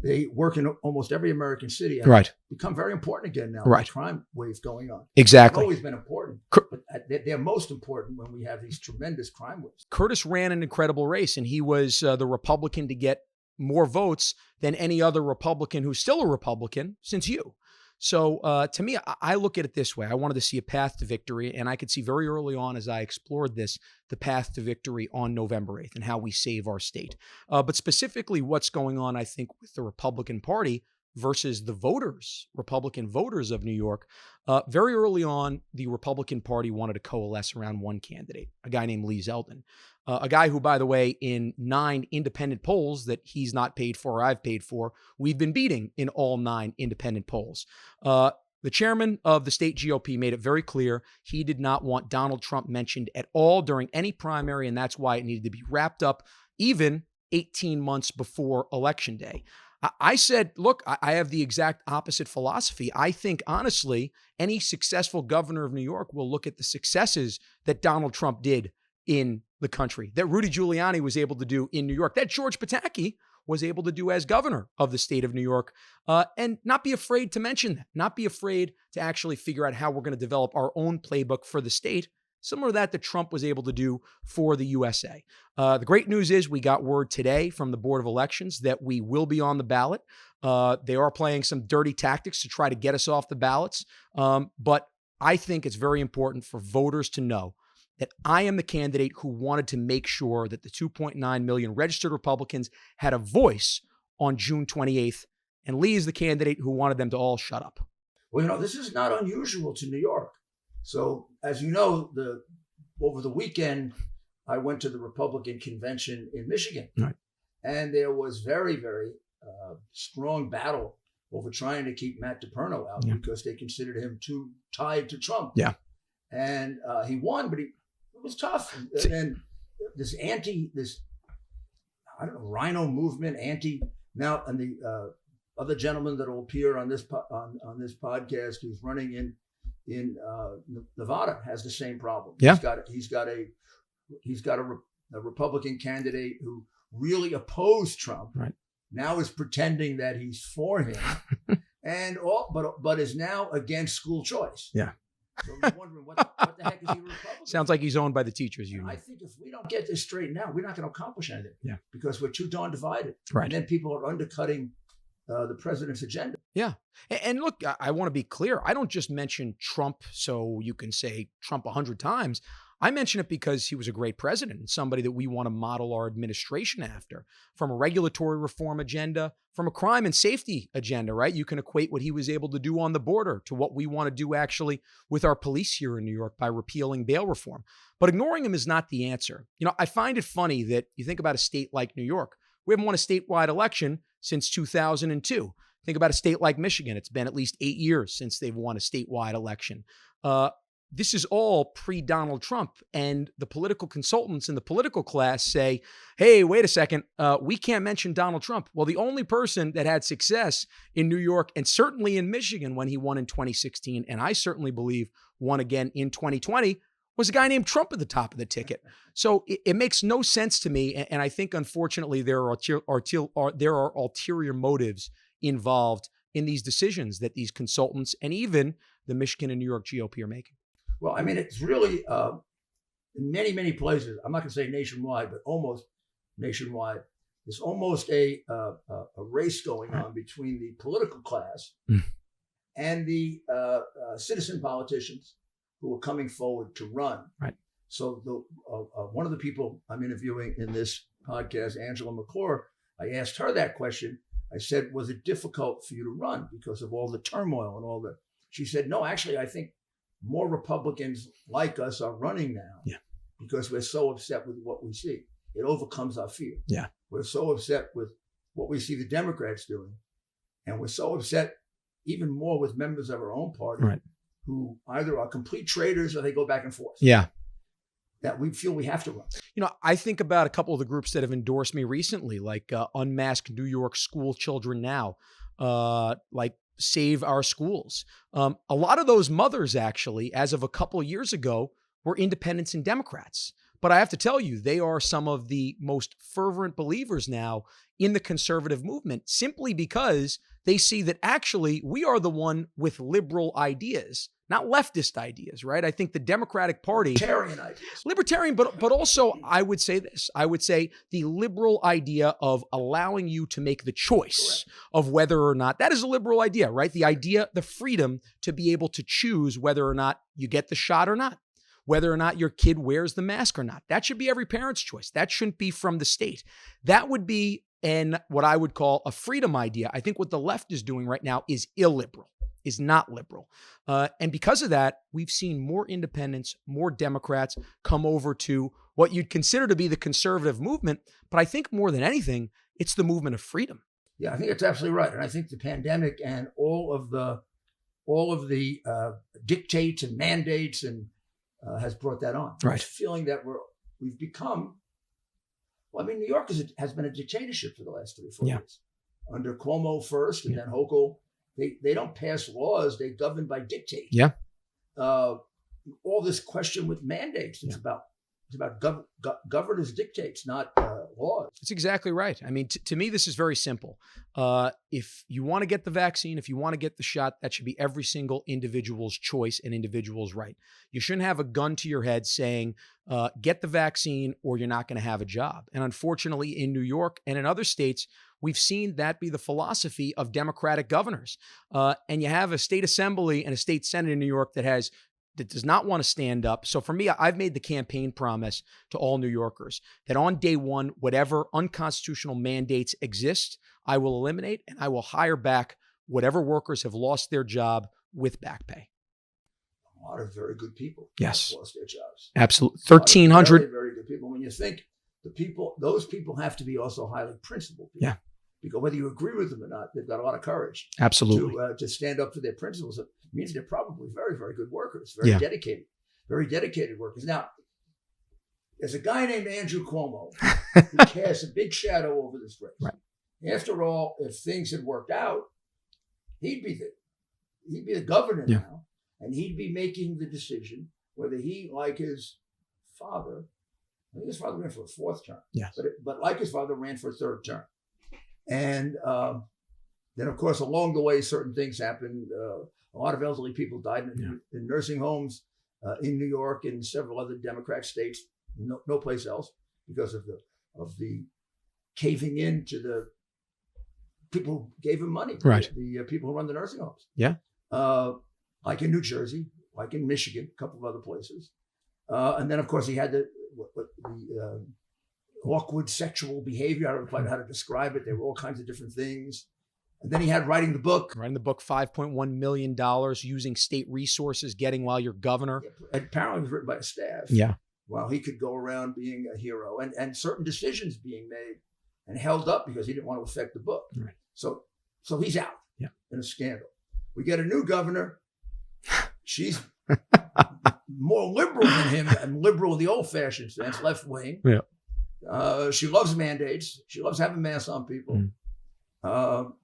They work in almost every American city. And Right. become very important again now. Right. The crime wave going on. Exactly. They've always been important, but they're most important when we have these tremendous crime waves. Curtis ran an incredible race, and he was the Republican to get more votes than any other Republican who's still a Republican since you. So to me, I look at it this way. I wanted to see a path to victory, and I could see very early on as I explored this, the path to victory on November 8th and how we save our state. But specifically what's going on, I think, with the Republican Party versus the voters, Republican voters of New York. Very early on, the Republican Party wanted to coalesce around one candidate, a guy named Lee Zeldin. A guy who, by the way, in 9 independent polls that he's not paid for or I've paid for, we've been beating in all 9 independent polls. The chairman of the state GOP made it very clear he did not want Donald Trump mentioned at all during any primary, and that's why it needed to be wrapped up even 18 months before Election Day. I said, look, I have the exact opposite philosophy. I think, honestly, any successful governor of New York will look at the successes that Donald Trump did in the country, that Rudy Giuliani was able to do in New York, that George Pataki was able to do as governor of the state of New York, and not be afraid to mention that, not be afraid to actually figure out how we're going to develop our own playbook for the state. similar to that Trump was able to do for the USA. The great news is we got word today from the Board of Elections that we will be on the ballot. They are playing some dirty tactics to try to get us off the ballots. But I think it's very important for voters to know that I am the candidate who wanted to make sure that the 2.9 million registered Republicans had a voice on June 28th. And Lee is the candidate who wanted them to all shut up. Well, this is not unusual to New York. So, as you know, over the weekend, I went to the Republican convention in Michigan. Right. And there was very, very strong battle over trying to keep Matt DePerno out because they considered him too tied to Trump. Yeah. And he won, but it was tough. And then this RINO movement, now, and the other gentleman that will appear on this podcast who's running in Nevada has the same problem. Yeah. He's got a Republican candidate who really opposed Trump. Right. Now is pretending that he's for him, but is now against school choice. Yeah. So I'm wondering what the heck is he a Republican? Sounds like he's owned by the teachers union. I think if we don't get this straightened out, we're not going to accomplish anything. Yeah. Because we're too darn divided. Right. And then people are undercutting the president's agenda. Yeah. And look, I want to be clear. I don't just mention Trump so you can say Trump 100 times. I mention it because he was a great president and somebody that we want to model our administration after, from a regulatory reform agenda, from a crime and safety agenda, right? You can equate what he was able to do on the border to what we want to do actually with our police here in New York by repealing bail reform. But ignoring him is not the answer. I find it funny that you think about a state like New York. We haven't won a statewide election since 2002. Think about a state like Michigan. It's been at least 8 years since they've won a statewide election. This is all pre-Donald Trump, and the political consultants in the political class say, hey, wait a second, we can't mention Donald Trump. Well, the only person that had success in New York and certainly in Michigan when he won in 2016, and I certainly believe won again in 2020, was a guy named Trump at the top of the ticket. So it makes no sense to me, and I think, unfortunately, there are ulterior motives involved in these decisions that these consultants and even the Michigan and New York GOP are making. Well, I mean, it's really in many, many places. I'm not going to say nationwide, but almost nationwide. There's almost a race going on between the political class and the citizen politicians who are coming forward to run. Right. So one of the people I'm interviewing in this podcast, Angela McClure, I asked her that question. I said, was it difficult for you to run because of all the turmoil and all that? She said, no, actually, I think more Republicans like us are running now because we're so upset with what we see. It overcomes our fear. Yeah. We're so upset with what we see the Democrats doing. And we're so upset even more with members of our own party who either are complete traitors or they go back and forth. Yeah. That we feel we have to run. I think about a couple of the groups that have endorsed me recently, like Unmasked New York School Children Now, like Save Our Schools. A lot of those mothers, actually, as of a couple of years ago, were independents and Democrats. But I have to tell you, they are some of the most fervent believers now in the conservative movement, simply because they see that actually we are the one with liberal ideas, not leftist ideas, right? I think the Democratic Party, libertarian, but also I would say this. I would say the liberal idea of allowing you to make the choice of whether or not, that is a liberal idea, right? The idea, the freedom to be able to choose whether or not you get the shot or not, whether or not your kid wears the mask or not. That should be every parent's choice. That shouldn't be from the state. That would be what I would call a freedom idea. I think what the left is doing right now is illiberal, is not liberal. And because of that, we've seen more independents, more Democrats come over to what you'd consider to be the conservative movement. But I think more than anything, it's the movement of freedom. Yeah, I think it's absolutely right. And I think the pandemic and all of the dictates and mandates and has brought that on. Right. This feeling that we've become, well, I mean, New York has been a dictatorship for the last 3 or 4 years. Under Cuomo first and then Hochul. They don't pass laws, they govern by dictate. Yeah. All this question with mandates, it's about governors' dictates, not laws. That's exactly right. I mean, to me, this is very simple. If you want to get the vaccine, if you want to get the shot, that should be every single individual's choice and individual's right. You shouldn't have a gun to your head saying, get the vaccine or you're not going to have a job. And unfortunately, in New York and in other states, we've seen that be the philosophy of Democratic governors. And you have a state assembly and a state senate in New York that does not want to stand up. So for me, I've made the campaign promise to all New Yorkers that on day one, whatever unconstitutional mandates exist, I will eliminate and I will hire back whatever workers have lost their job with back pay. A lot of very good people Yes. have lost their jobs. Absolutely. A lot of 1,300. very, very good people. When you think those people have to be also highly principled people. Yeah. Because whether you agree with them or not, they've got a lot of courage. Absolutely. To stand up for their principles. It means they're probably very, very good workers, very dedicated workers. Now, there's a guy named Andrew Cuomo who casts a big shadow over this race. Right. After all, if things had worked out, he'd be the governor now, and he'd be making the decision whether he, like his father, I think his father ran for a fourth term. Yes. But like his father ran for a third term. And then, of course, along the way, certain things happened. A lot of elderly people died in nursing homes in New York and several other Democrat states, no place else, because of the caving in to the people who gave him money, right? The people who run the nursing homes. Yeah. Like in New Jersey, like in Michigan, a couple of other places. And then, of course, he had the awkward sexual behavior. I don't know how to describe it. There were all kinds of different things. And then he had writing the book. $5.1 million using state resources, getting while you're governor. Yeah, apparently it was written by a staff. Yeah. While he could go around being a hero and certain decisions being made and held up because he didn't want to affect the book. Right. So he's out in a scandal. We get a new governor. She's more liberal than him and liberal in the old fashioned sense, left wing. Yeah. She loves mandates. She loves having masks on people.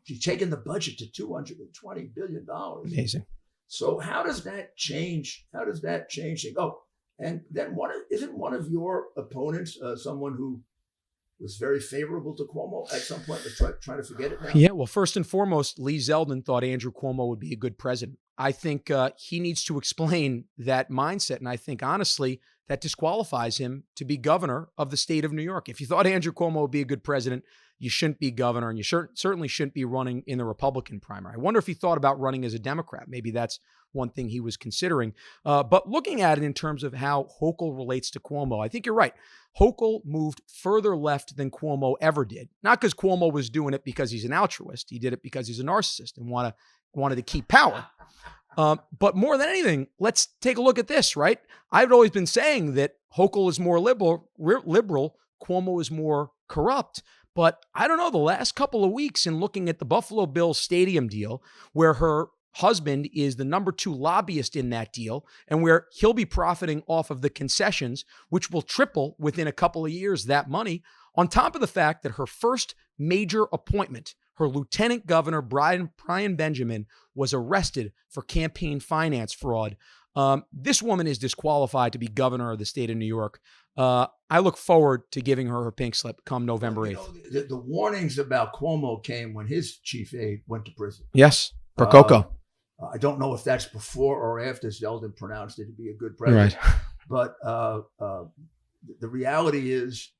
She's taken the budget to $220 billion. Amazing. So how does that change? How does that change things? Oh, and then isn't one of your opponents someone who was very favorable to Cuomo at some point? We're trying to forget it now. Yeah, well, first and foremost, Lee Zeldin thought Andrew Cuomo would be a good president. I think he needs to explain that mindset. And I think, honestly, that disqualifies him to be governor of the state of New York. If you thought Andrew Cuomo would be a good president, you shouldn't be governor, and you certainly shouldn't be running in the Republican primary. I wonder if he thought about running as a Democrat. Maybe that's one thing he was considering. But looking at it in terms of how Hochul relates to Cuomo, I think you're right. Hochul moved further left than Cuomo ever did. Not because Cuomo was doing it because he's an altruist. He did it because he's a narcissist and wanted to keep power. But more than anything, let's take a look at this, right? I've always been saying that Hochul is more liberal, Cuomo is more corrupt. But I don't know, the last couple of weeks in looking at the Buffalo Bills stadium deal, where her husband is the number 2 lobbyist in that deal, and where he'll be profiting off of the concessions, which will triple within a couple of years, that money, on top of the fact that her first major appointment, her lieutenant governor, Brian Benjamin, was arrested for campaign finance fraud. This woman is disqualified to be governor of the state of New York. I look forward to giving her pink slip come November 8th. The warnings about Cuomo came when his chief aide went to prison. Yes, Percoco. I don't know if that's before or after Zeldin pronounced it to be a good president. Right. But the reality is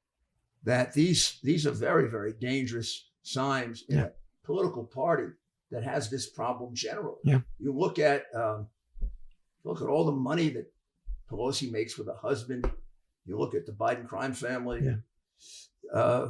that these are very, very dangerous signs in a political party that has this problem generally. Yeah. You look at all the money that Pelosi makes with a husband. You look at the Biden crime family. Yeah.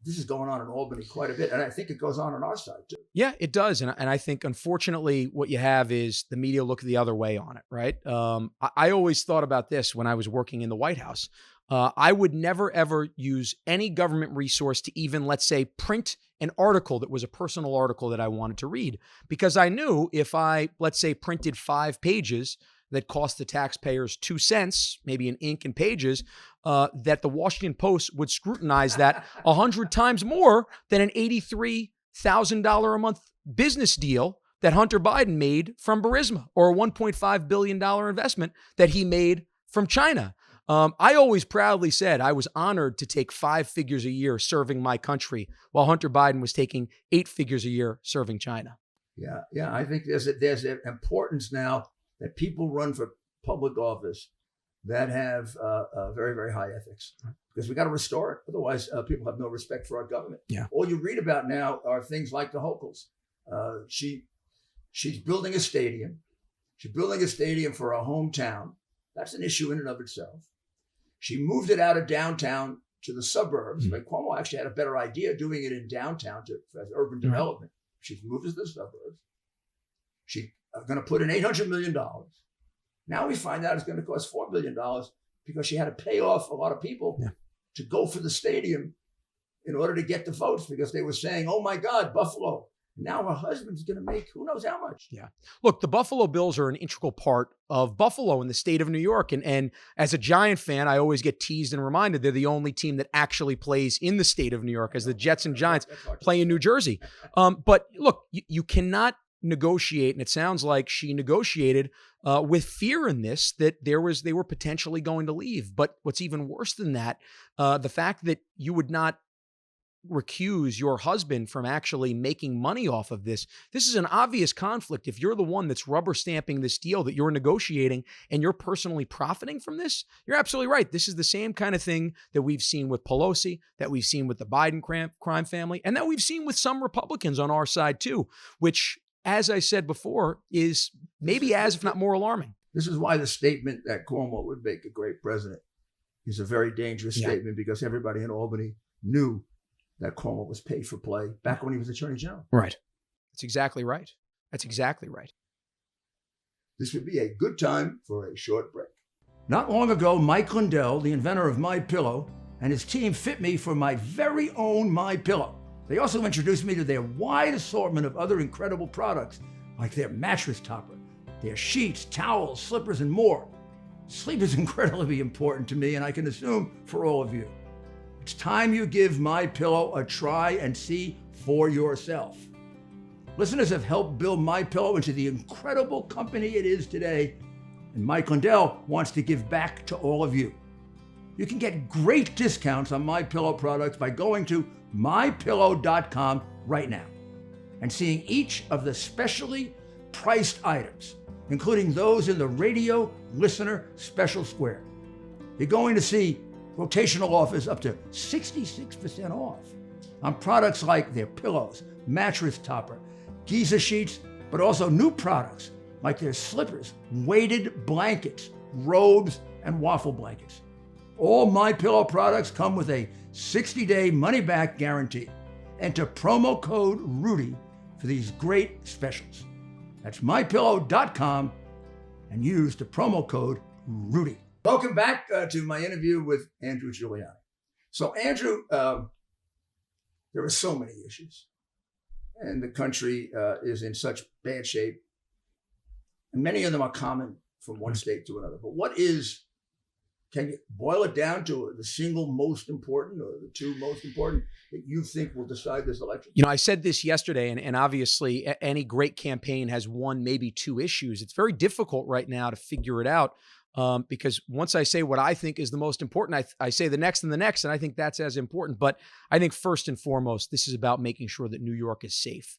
This is going on in Albany quite a bit. And I think it goes on our side too. Yeah, it does. And I think, unfortunately, what you have is the media look the other way on it, right? I always thought about this when I was working in the White House. I would never, ever use any government resource to even, let's say, print an article that was a personal article that I wanted to read. Because I knew if I, let's say, printed 5 pages that cost the taxpayers 2 cents, maybe in ink and pages, that the Washington Post would scrutinize that 100 times more than an $83,000 a month business deal that Hunter Biden made from Burisma, or a $1.5 billion investment that he made from China. I always proudly said I was honored to take 5 figures a year serving my country while Hunter Biden was taking 8 figures a year serving China. Yeah. I think there's an importance now that people run for public office that have very, very high ethics, because we got to restore it. Otherwise, people have no respect for our government. Yeah. All you read about now are things like the Hochul's. She's building a stadium. She's building a stadium for her hometown. That's an issue in and of itself. She moved it out of downtown to the suburbs. Like Cuomo actually had a better idea doing it in downtown as urban development. She's moved it to the suburbs. She's going to put in $800 million. Now we find out it's going to cost $4 billion because she had to pay off a lot of people to go for the stadium in order to get the votes, because they were saying, oh my God, Buffalo. Now her husband's going to make who knows how much. Yeah. Look, the Buffalo Bills are an integral part of Buffalo in the state of New York. And as a Giant fan, I always get teased and reminded they're the only team that actually plays in the state of New York, as the Jets and Giants play in New Jersey. But look, you cannot negotiate, and it sounds like she negotiated with fear in this, that they were potentially going to leave. But what's even worse than that, the fact that you would not recuse your husband from actually making money off of this. This is an obvious conflict. If you're the one that's rubber stamping this deal that you're negotiating and you're personally profiting from this, you're absolutely right. This is the same kind of thing that we've seen with Pelosi, that we've seen with the Biden crime family, and that we've seen with some Republicans on our side too, which, as I said before, is maybe as, if not more, alarming. This is why the statement that Cuomo would make a great president is a very dangerous statement, because everybody in Albany knew that Cuomo was paid for play back when he was Attorney General. Right. That's exactly right. That's exactly right. This would be a good time for a short break. Not long ago, Mike Lindell, the inventor of MyPillow, and his team fit me for my very own MyPillow. They also introduced me to their wide assortment of other incredible products, like their mattress topper, their sheets, towels, slippers, and more. Sleep is incredibly important to me, and I can assume for all of you. It's time you give MyPillow a try and see for yourself. Listeners have helped build MyPillow into the incredible company it is today, and Mike Lindell wants to give back to all of you. You can get great discounts on MyPillow products by going to mypillow.com right now and seeing each of the specially priced items, including those in the radio listener special square. You're going to see rotational offers up to 66% off on products like their pillows, mattress topper, Giza sheets, but also new products like their slippers, weighted blankets, robes, and waffle blankets. All MyPillow products come with a 60-day money-back guarantee. Enter promo code Rudy for these great specials. That's mypillow.com and use the promo code Rudy. Welcome back to my interview with Andrew Giuliani. So Andrew, there are so many issues, and the country is in such bad shape, and many of them are common from one state to another. But can you boil it down to the single most important or the two most important that you think will decide this election? You know, I said this yesterday, and obviously any great campaign has one, maybe two issues. It's very difficult right now to figure it out. Because once I say what I think is the most important, I say the next and the next, and I think that's as important. But I think first and foremost, this is about making sure that New York is safe.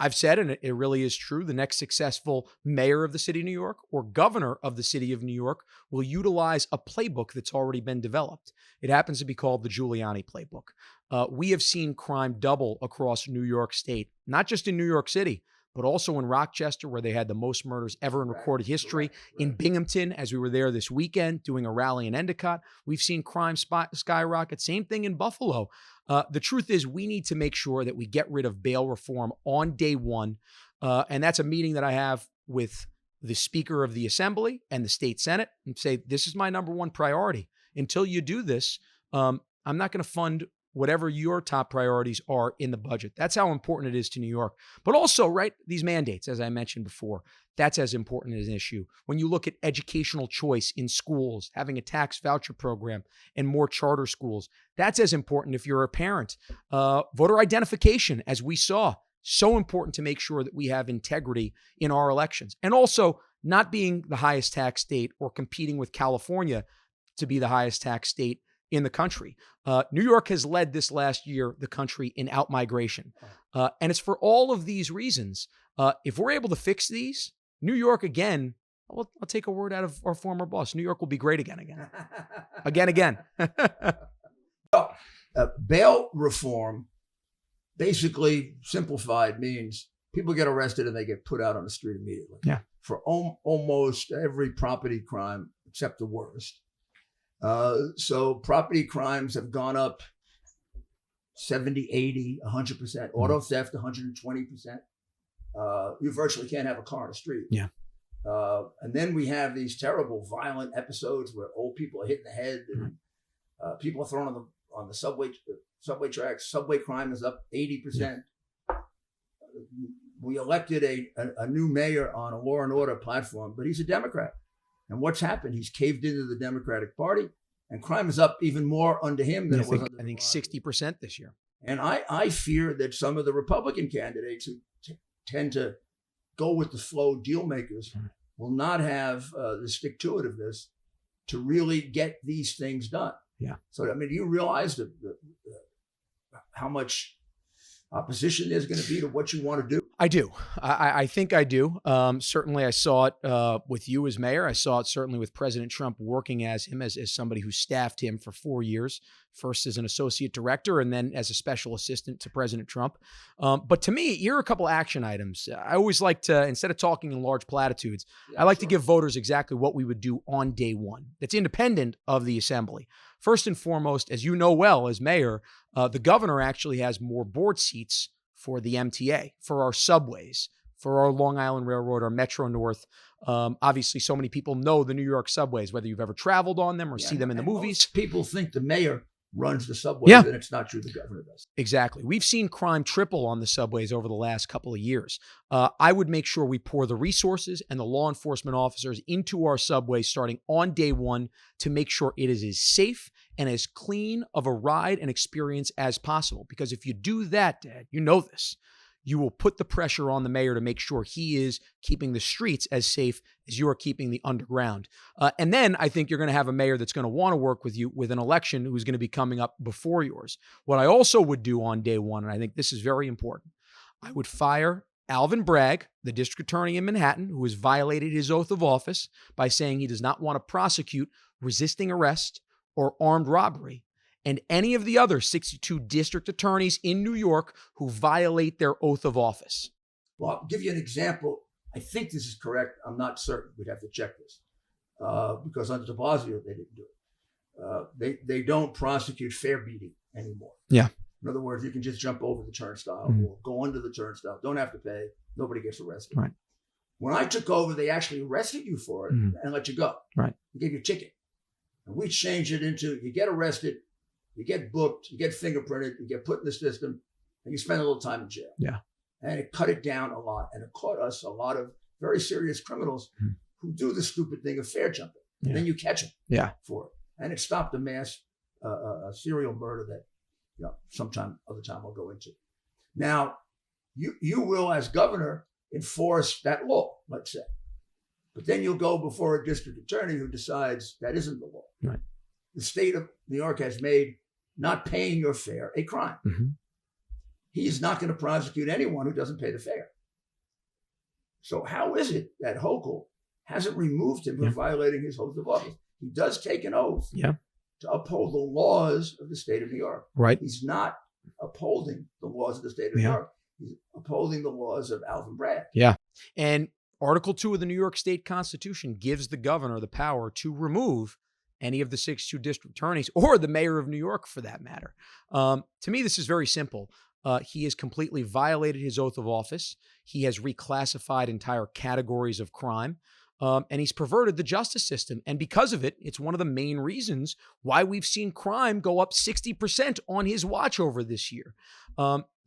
I've said, and it really is true, the next successful mayor of the city of New York or governor of the city of New York will utilize a playbook that's already been developed. It happens to be called the Giuliani playbook. We have seen crime double across New York State, not just in New York City, but also in Rochester, where they had the most murders ever in recorded history. In Binghamton, as we were there this weekend doing a rally in Endicott, we've seen crime skyrocket. Same thing in Buffalo. The truth is we need to make sure that we get rid of bail reform on day one. And that's a meeting that I have with the Speaker of the Assembly and the State Senate and say, this is my number one priority. Until you do this, I'm not going to fund whatever your top priorities are in the budget. That's how important it is to New York. But also, right, these mandates, as I mentioned before, that's as important as an issue. When you look at educational choice in schools, having a tax voucher program and more charter schools, that's as important if you're a parent. Voter identification, as we saw, so important to make sure that we have integrity in our elections. And also, not being the highest tax state or competing with California to be the highest tax state in the country. New York has led this last year the country in outmigration. And it's for all of these reasons. If we're able to fix these, New York again, I'll take a word out of our former boss. New York will be great again. Again. Bail reform, basically simplified, means people get arrested and they get put out on the street immediately. Yeah. For almost every property crime except the worst. So property crimes have gone up 70, 80, 100%. Auto theft, 120%. You virtually can't have a car on the street. Yeah. And then we have these terrible violent episodes where old people are hit in the head and people are thrown on the subway tracks. Subway crime is up 80%. Yeah. We elected a new mayor on a law and order platform, but he's a Democrat. And what's happened? He's caved into the Democratic Party, and crime is up even more under him than it was under I think 60% this year. And I fear that some of the Republican candidates who tend to go with the flow deal makers will not have the stick-to-itiveness to really get these things done. Yeah. So, I mean, do you realize how much opposition there's going to be to what you want to do? I do. I think I do. Certainly, I saw it with you as mayor. I saw it certainly with President Trump working as him, as somebody who staffed him for 4 years, first as an associate director and then as a special assistant to President Trump. But to me, here are a couple action items. I always like to, instead of talking in large platitudes, I like to give voters exactly what we would do on day one. That's independent of the assembly. First and foremost, as you know well as mayor, the governor actually has more board seats for the MTA, for our subways, for our Long Island Railroad, our Metro North. Obviously, so many people know the New York subways, whether you've ever traveled on them or see them in the movies. People think the mayor runs the subways, and it's not true. The governor does. Exactly. We've seen crime triple on the subways over the last couple of years. I would make sure we pour the resources and the law enforcement officers into our subways starting on day one to make sure it is as safe and as clean of a ride and experience as possible. Because if you do that, Dad, you know this, you will put the pressure on the mayor to make sure he is keeping the streets as safe as you are keeping the underground. And then I think you're going to have a mayor that's going to want to work with you with an election who's going to be coming up before yours. What I also would do on day one, and I think this is very important, I would fire Alvin Bragg, the district attorney in Manhattan, who has violated his oath of office by saying he does not want to prosecute resisting arrest or armed robbery, and any of the other 62 district attorneys in New York who violate their oath of office. Well, I'll give you an example. I think this is correct. I'm not certain. We'd have to check this because under de Blasio, they didn't do it. They don't prosecute fare beating anymore. Yeah. In other words, you can just jump over the turnstile or go under the turnstile. Don't have to pay. Nobody gets arrested. Right. When I took over, they actually arrested you for it and let you go. Right. They gave you a ticket. And we changed it into you get arrested, you get booked, you get fingerprinted, you get put in the system, and you spend a little time in jail. Yeah. And it cut it down a lot. And it caught us a lot of very serious criminals who do the stupid thing of fare jumping. And then you catch them for it. And it stopped a mass serial murder that other time I'll go into. Now, you will, as governor, enforce that law, let's say. But then you'll go before a district attorney who decides that isn't the law. Right. The state of New York has made not paying your fare a crime. He's not going to prosecute anyone who doesn't pay the fare. So how is it that Hochul hasn't removed him for violating his oath of office? He does take an oath to uphold the laws of the state of New York. Right. He's not upholding the laws of the state of New York. He's upholding the laws of Alvin Bragg. Yeah. And Article 2 of the New York State Constitution gives the governor the power to remove any of the 62 district attorneys or the mayor of New York for that matter. To me, this is very simple. He has completely violated his oath of office. He has reclassified entire categories of crime. And he's perverted the justice system. And because of it, it's one of the main reasons why we've seen crime go up 60% on his watch over this year.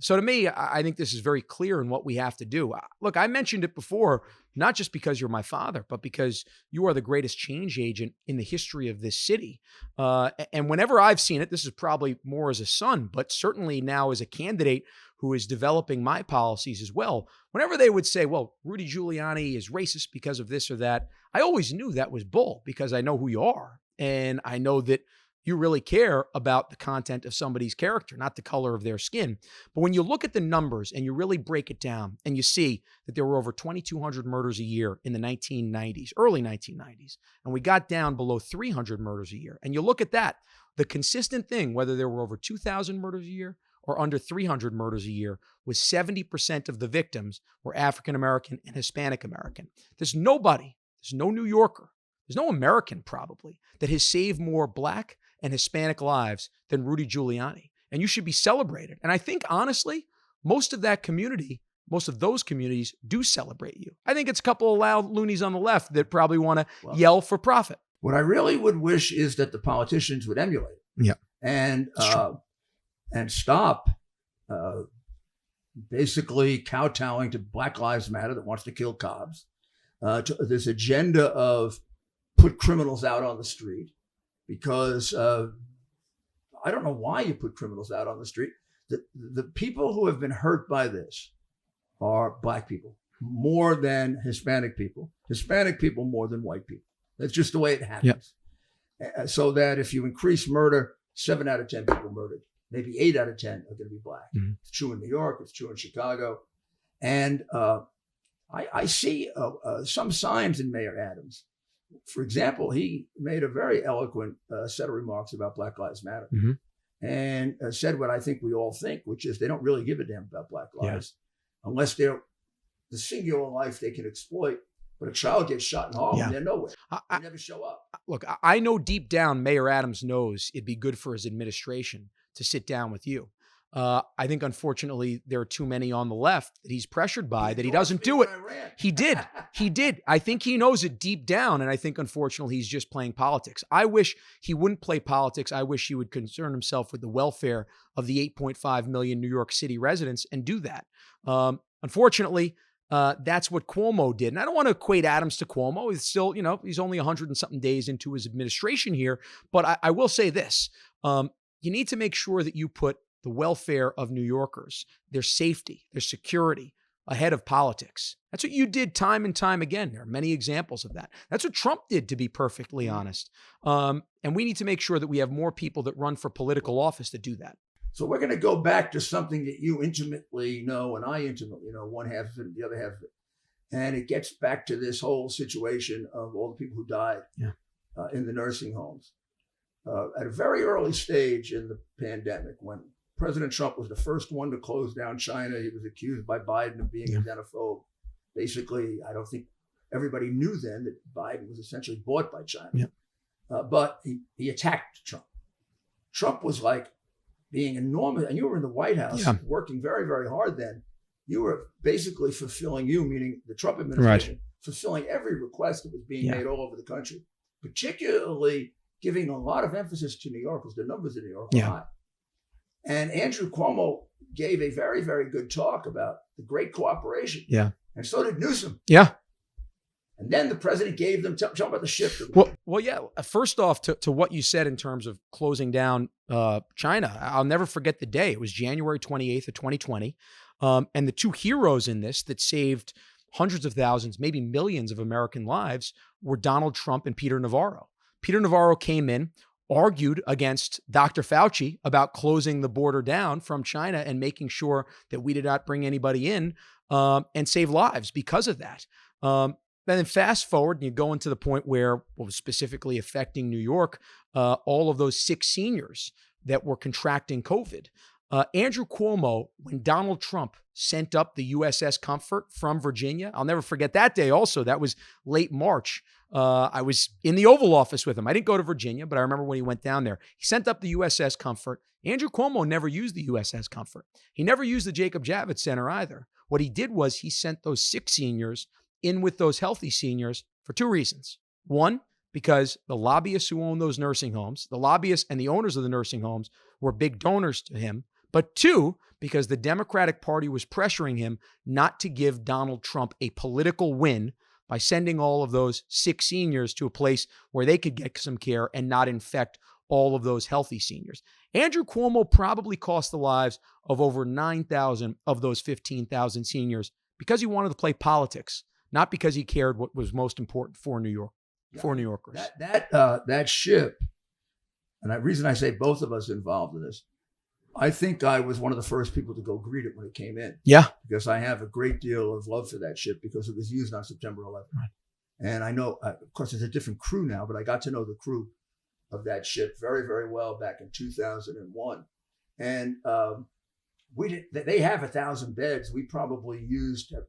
So to me, I think this is very clear in what we have to do. Look, I mentioned it before, not just because you're my father, but because you are the greatest change agent in the history of this city. And whenever I've seen it, this is probably more as a son, but certainly now as a candidate who is developing my policies as well. Whenever they would say, well, Rudy Giuliani is racist because of this or that, I always knew that was bull because I know who you are. And I know that you really care about the content of somebody's character, not the color of their skin. But when you look at the numbers and you really break it down and you see that there were over 2,200 murders a year in the 1990s, early 1990s, and we got down below 300 murders a year. And you look at that, the consistent thing, whether there were over 2,000 murders a year or under 300 murders a year, was 70% of the victims were African-American and Hispanic-American. There's no New Yorker, there's no American probably that has saved more Black and Hispanic lives than Rudy Giuliani. And you should be celebrated. And I think, honestly, most of those communities do celebrate you. I think it's a couple of loud loonies on the left that probably want to yell for profit. What I really would wish is that the politicians would emulate. Yeah. And stop basically kowtowing to Black Lives Matter that wants to kill cops, to this agenda of put criminals out on the street, because I don't know why you put criminals out on the street. The people who have been hurt by this are Black people more than Hispanic people more than white people. That's just the way it happens. Yep. So that if you increase murder, 7 out of 10 people murdered, maybe 8 out of 10 are going to be Black. Mm-hmm. It's true in New York. It's true in Chicago. And I see some signs in Mayor Adams. For example, he made a very eloquent set of remarks about Black Lives Matter, mm-hmm. and said what I think we all think, which is they don't really give a damn about Black lives, unless they're the singular life they can exploit. But a child gets shot in Harlem, they're nowhere. They never show up. Look, I know deep down Mayor Adams knows it'd be good for his administration to sit down with you. I think, unfortunately, there are too many on the left that he's pressured by that he doesn't do it. He did. I think he knows it deep down. And I think, unfortunately, he's just playing politics. I wish he wouldn't play politics. I wish he would concern himself with the welfare of the 8.5 million New York City residents and do that. Unfortunately, that's what Cuomo did. And I don't want to equate Adams to Cuomo. He's still, he's only 100 and something days into his administration here. But I will say this. You need to make sure that you put the welfare of New Yorkers, their safety, their security ahead of politics. That's what you did time and time again. There are many examples of that. That's what Trump did, to be perfectly honest. And we need to make sure that we have more people that run for political office to do that. So we're going to go back to something that you intimately know and I intimately know, one half of it and the other half of it. And it gets back to this whole situation of all the people who died in the nursing homes. At a very early stage in the pandemic, when President Trump was the first one to close down China, he was accused by Biden of being a xenophobe. Basically, I don't think everybody knew then that Biden was essentially bought by China. But he attacked Trump. Trump was like being enormous, and you were in the White House working very, very hard then. You were basically fulfilling, meaning the Trump administration, fulfilling every request that was being made all over the country, particularly giving a lot of emphasis to New York, because the numbers in New York are high. And Andrew Cuomo gave a very, very good talk about the great cooperation. And so did Newsom. And then the president gave them, jump about the ship. Well, first off, to what you said in terms of closing down China, I'll never forget the day. It was January 28th of 2020. And the two heroes in this that saved hundreds of thousands, maybe millions of American lives were Donald Trump and Peter Navarro. Peter Navarro came in, argued against Dr. Fauci about closing the border down from China and making sure that we did not bring anybody in and save lives because of that. And then fast forward, and you go into the point where what was specifically affecting New York, all of those 6 seniors that were contracting COVID. Andrew Cuomo, when Donald Trump sent up the USS Comfort from Virginia, I'll never forget that day also. That was late March. I was in the Oval Office with him. I didn't go to Virginia, but I remember when he went down there. He sent up the USS Comfort. Andrew Cuomo never used the USS Comfort. He never used the Jacob Javits Center either. What he did was he sent those 6 seniors in with those healthy seniors for 2 reasons. One, because the lobbyists who own those nursing homes, the lobbyists and the owners of the nursing homes were big donors to him. But 2, because the Democratic Party was pressuring him not to give Donald Trump a political win by sending all of those 6 seniors to a place where they could get some care and not infect all of those healthy seniors. Andrew Cuomo probably cost the lives of over 9,000 of those 15,000 seniors because he wanted to play politics, not because he cared what was most important for New York. for New Yorkers. That ship, and the reason I say both of us involved in this, I think I was one of the first people to go greet it when it came in. Yeah. Because I have a great deal of love for that ship because it was used on September 11th. Right. And I know, of course, it's a different crew now, but I got to know the crew of that ship very, very well back in 2001. And they have 1,000 beds. We probably used at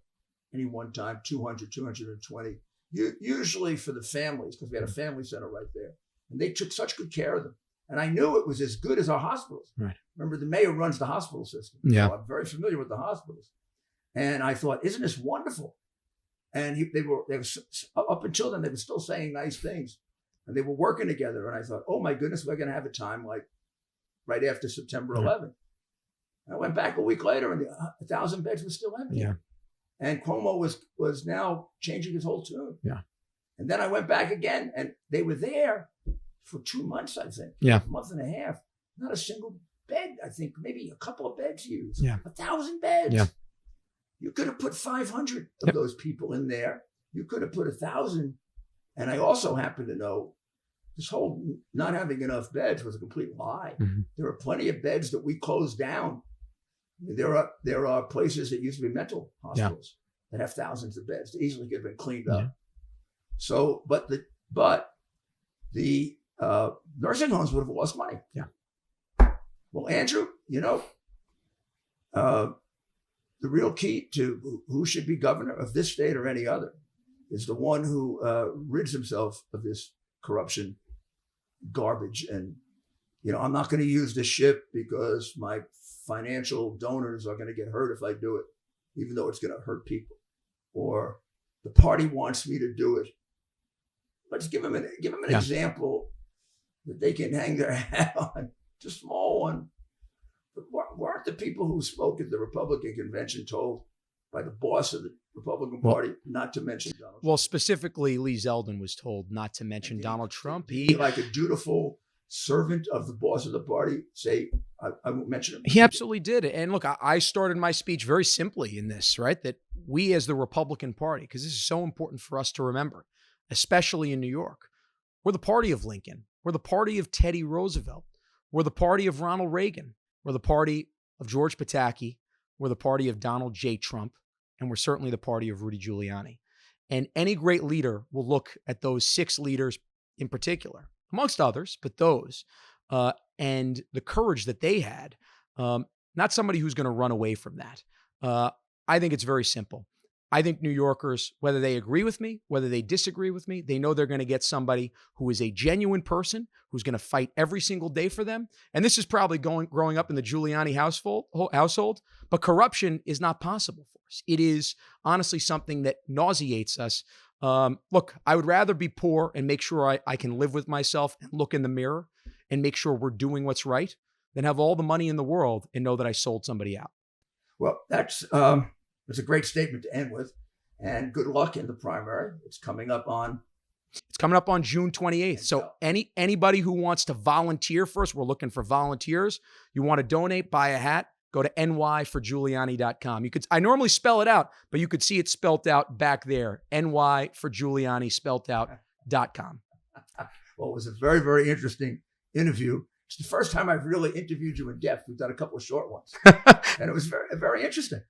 any one time 200, 220, usually for the families, because we had a family center right there. And they took such good care of them. And I knew it was as good as our hospitals. Right. Remember, the mayor runs the hospital system. Yeah. So I'm very familiar with the hospitals. And I thought, isn't this wonderful? And they were up until then, they were still saying nice things. And they were working together. And I thought, oh my goodness, we're going to have a time like right after September 11th. I went back a week later and 1,000 beds were still empty. Yeah. And Cuomo was now changing his whole tune. Yeah. And then I went back again and they were there for 2 months, I think. Yeah. A month and a half. Not a single bed, I think, maybe a couple of beds used. Yeah. 1,000 beds. Yeah. You could have put 500 of those people in there. You could have put 1,000. And I also happen to know this whole not having enough beds was a complete lie. Mm-hmm. There are plenty of beds that we closed down. There are places that used to be mental hospitals that have thousands of beds that easily could have been cleaned up. So, but the nursing homes would have lost money. Yeah. Well, Andrew, the real key to who should be governor of this state or any other is the one who rids himself of this corruption garbage. And, I'm not going to use this ship because my financial donors are going to get hurt if I do it, even though it's going to hurt people. Or the party wants me to do it. Let's give them an example that they can hang their hat on. It's a small one. But weren't the people who spoke at the Republican convention told by the boss of the Republican Party not to mention Donald Trump? Well, specifically, Lee Zeldin was told not to mention Donald Trump. He, like a dutiful servant of the boss of the party, say, I won't mention him. He absolutely did. And look, I started my speech very simply in this, right? That we as the Republican Party, because this is so important for us to remember, especially in New York, we're the party of Lincoln. We're the party of Teddy Roosevelt. We're the party of Ronald Reagan. We're the party of George Pataki. We're the party of Donald J. Trump. And we're certainly the party of Rudy Giuliani. And any great leader will look at those 6 leaders in particular, amongst others, but those, and the courage that they had, not somebody who's going to run away from that. I think it's very simple. I think New Yorkers, whether they agree with me, whether they disagree with me, they know they're going to get somebody who is a genuine person, who's going to fight every single day for them. And this is probably growing up in the Giuliani household, but corruption is not possible for us. It is honestly something that nauseates us. Look, I would rather be poor and make sure I can live with myself and look in the mirror and make sure we're doing what's right than have all the money in the world and know that I sold somebody out. Well, that's a great statement to end with, and good luck in the primary. It's coming up on June 28th. So anybody who wants to volunteer for us, we're looking for volunteers. You want to donate, buy a hat, go to nyforgiuliani.com. I normally spell it out, but you could see it spelled out back there. nyforgiuliani spelled out.com. Well, it was a very, very interesting interview. It's the first time I've really interviewed you in depth. We've done a couple of short ones, and it was very, very interesting.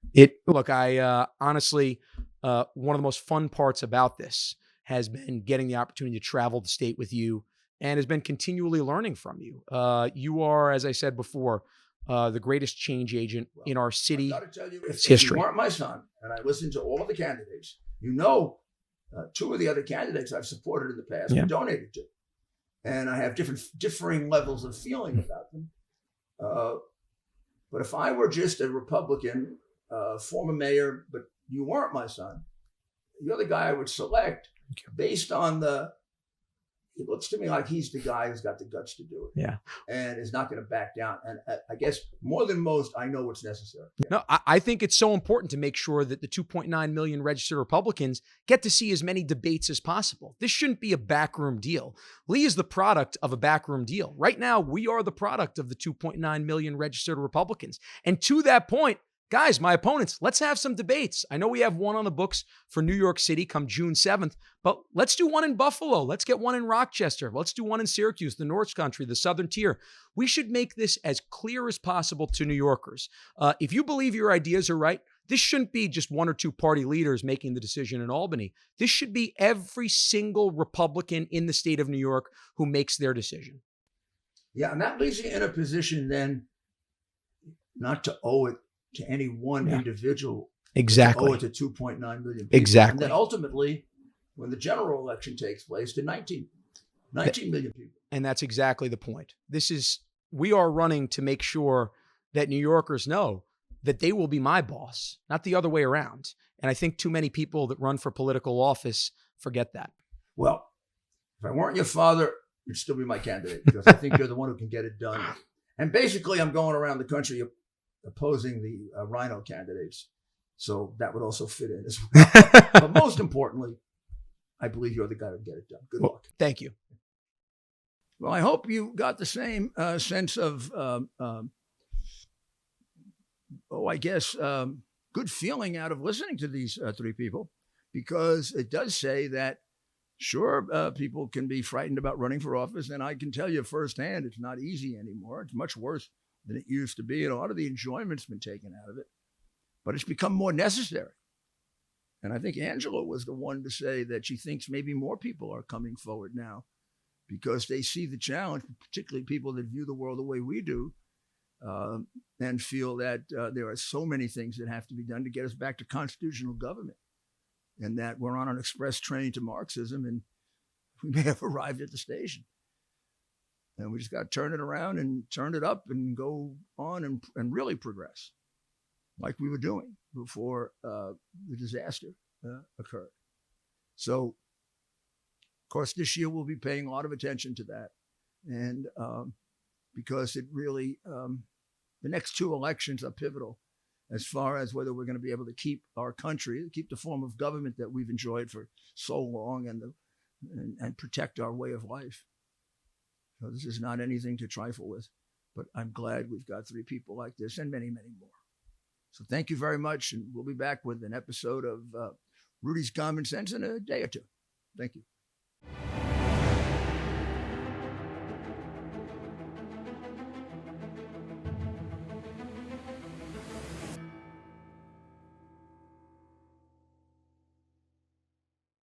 Look, I honestly, one of the most fun parts about this has been getting the opportunity to travel the state with you, and has been continually learning from you. You are, as I said before, the greatest change agent in our city. I've got to tell you, if history. You weren't my son, and I listened to all of the candidates, 2 of the other candidates I've supported in the past and donated to. And I have differing levels of feeling about them. But if I were just a Republican, former mayor, but you weren't my son, you're the guy I would select based on it looks to me like he's the guy who's got the guts to do it. Yeah. And is not going to back down. And I guess more than most, I know what's necessary. No, I think it's so important to make sure that the 2.9 million registered Republicans get to see as many debates as possible. This shouldn't be a backroom deal. Lee is the product of a backroom deal. Right now, we are the product of the 2.9 million registered Republicans. And to that point, guys, my opponents, let's have some debates. I know we have one on the books for New York City come June 7th, but let's do one in Buffalo. Let's get one in Rochester. Let's do one in Syracuse, the North Country, the Southern Tier. We should make this as clear as possible to New Yorkers. If you believe your ideas are right, this shouldn't be just one or two party leaders making the decision in Albany. This should be every single Republican in the state of New York who makes their decision. Yeah, and that leaves you in a position then not to owe it to any one individual. Exactly. Owe it to 2.9 million people. Exactly. And then ultimately, when the general election takes place, to 19 million people. And that's exactly the point. We are running to make sure that New Yorkers know that they will be my boss, not the other way around. And I think too many people that run for political office forget that. Well, if I weren't your father, you'd still be my candidate because I think you're the one who can get it done. And basically, I'm going around the country opposing the RINO candidates. So that would also fit in as well. But most importantly, I believe you're the guy who can get it done. Good luck. Thank you. Well, I hope you got the same sense of, good feeling out of listening to these three people, because it does say that, sure, people can be frightened about running for office. And I can tell you firsthand, it's not easy anymore. It's much worse than it used to be. And a lot of the enjoyment's been taken out of it, but it's become more necessary. And I think Angela was the one to say that she thinks maybe more people are coming forward now because they see the challenge, particularly people that view the world the way we do, and feel that there are so many things that have to be done to get us back to constitutional government, and that we're on an express train to Marxism, and we may have arrived at the station. And we just got to turn it around and turn it up and go on and really progress like we were doing before the disaster occurred. So, of course, this year we'll be paying a lot of attention to that. And because it really, the next two elections are pivotal as far as whether we're going to be able to keep our country, keep the form of government that we've enjoyed for so long, and protect our way of life. So this is not anything to trifle with, but I'm glad we've got three people like this and many, many more. So thank you very much. And we'll be back with an episode of Rudy's Common Sense in a day or two. Thank you.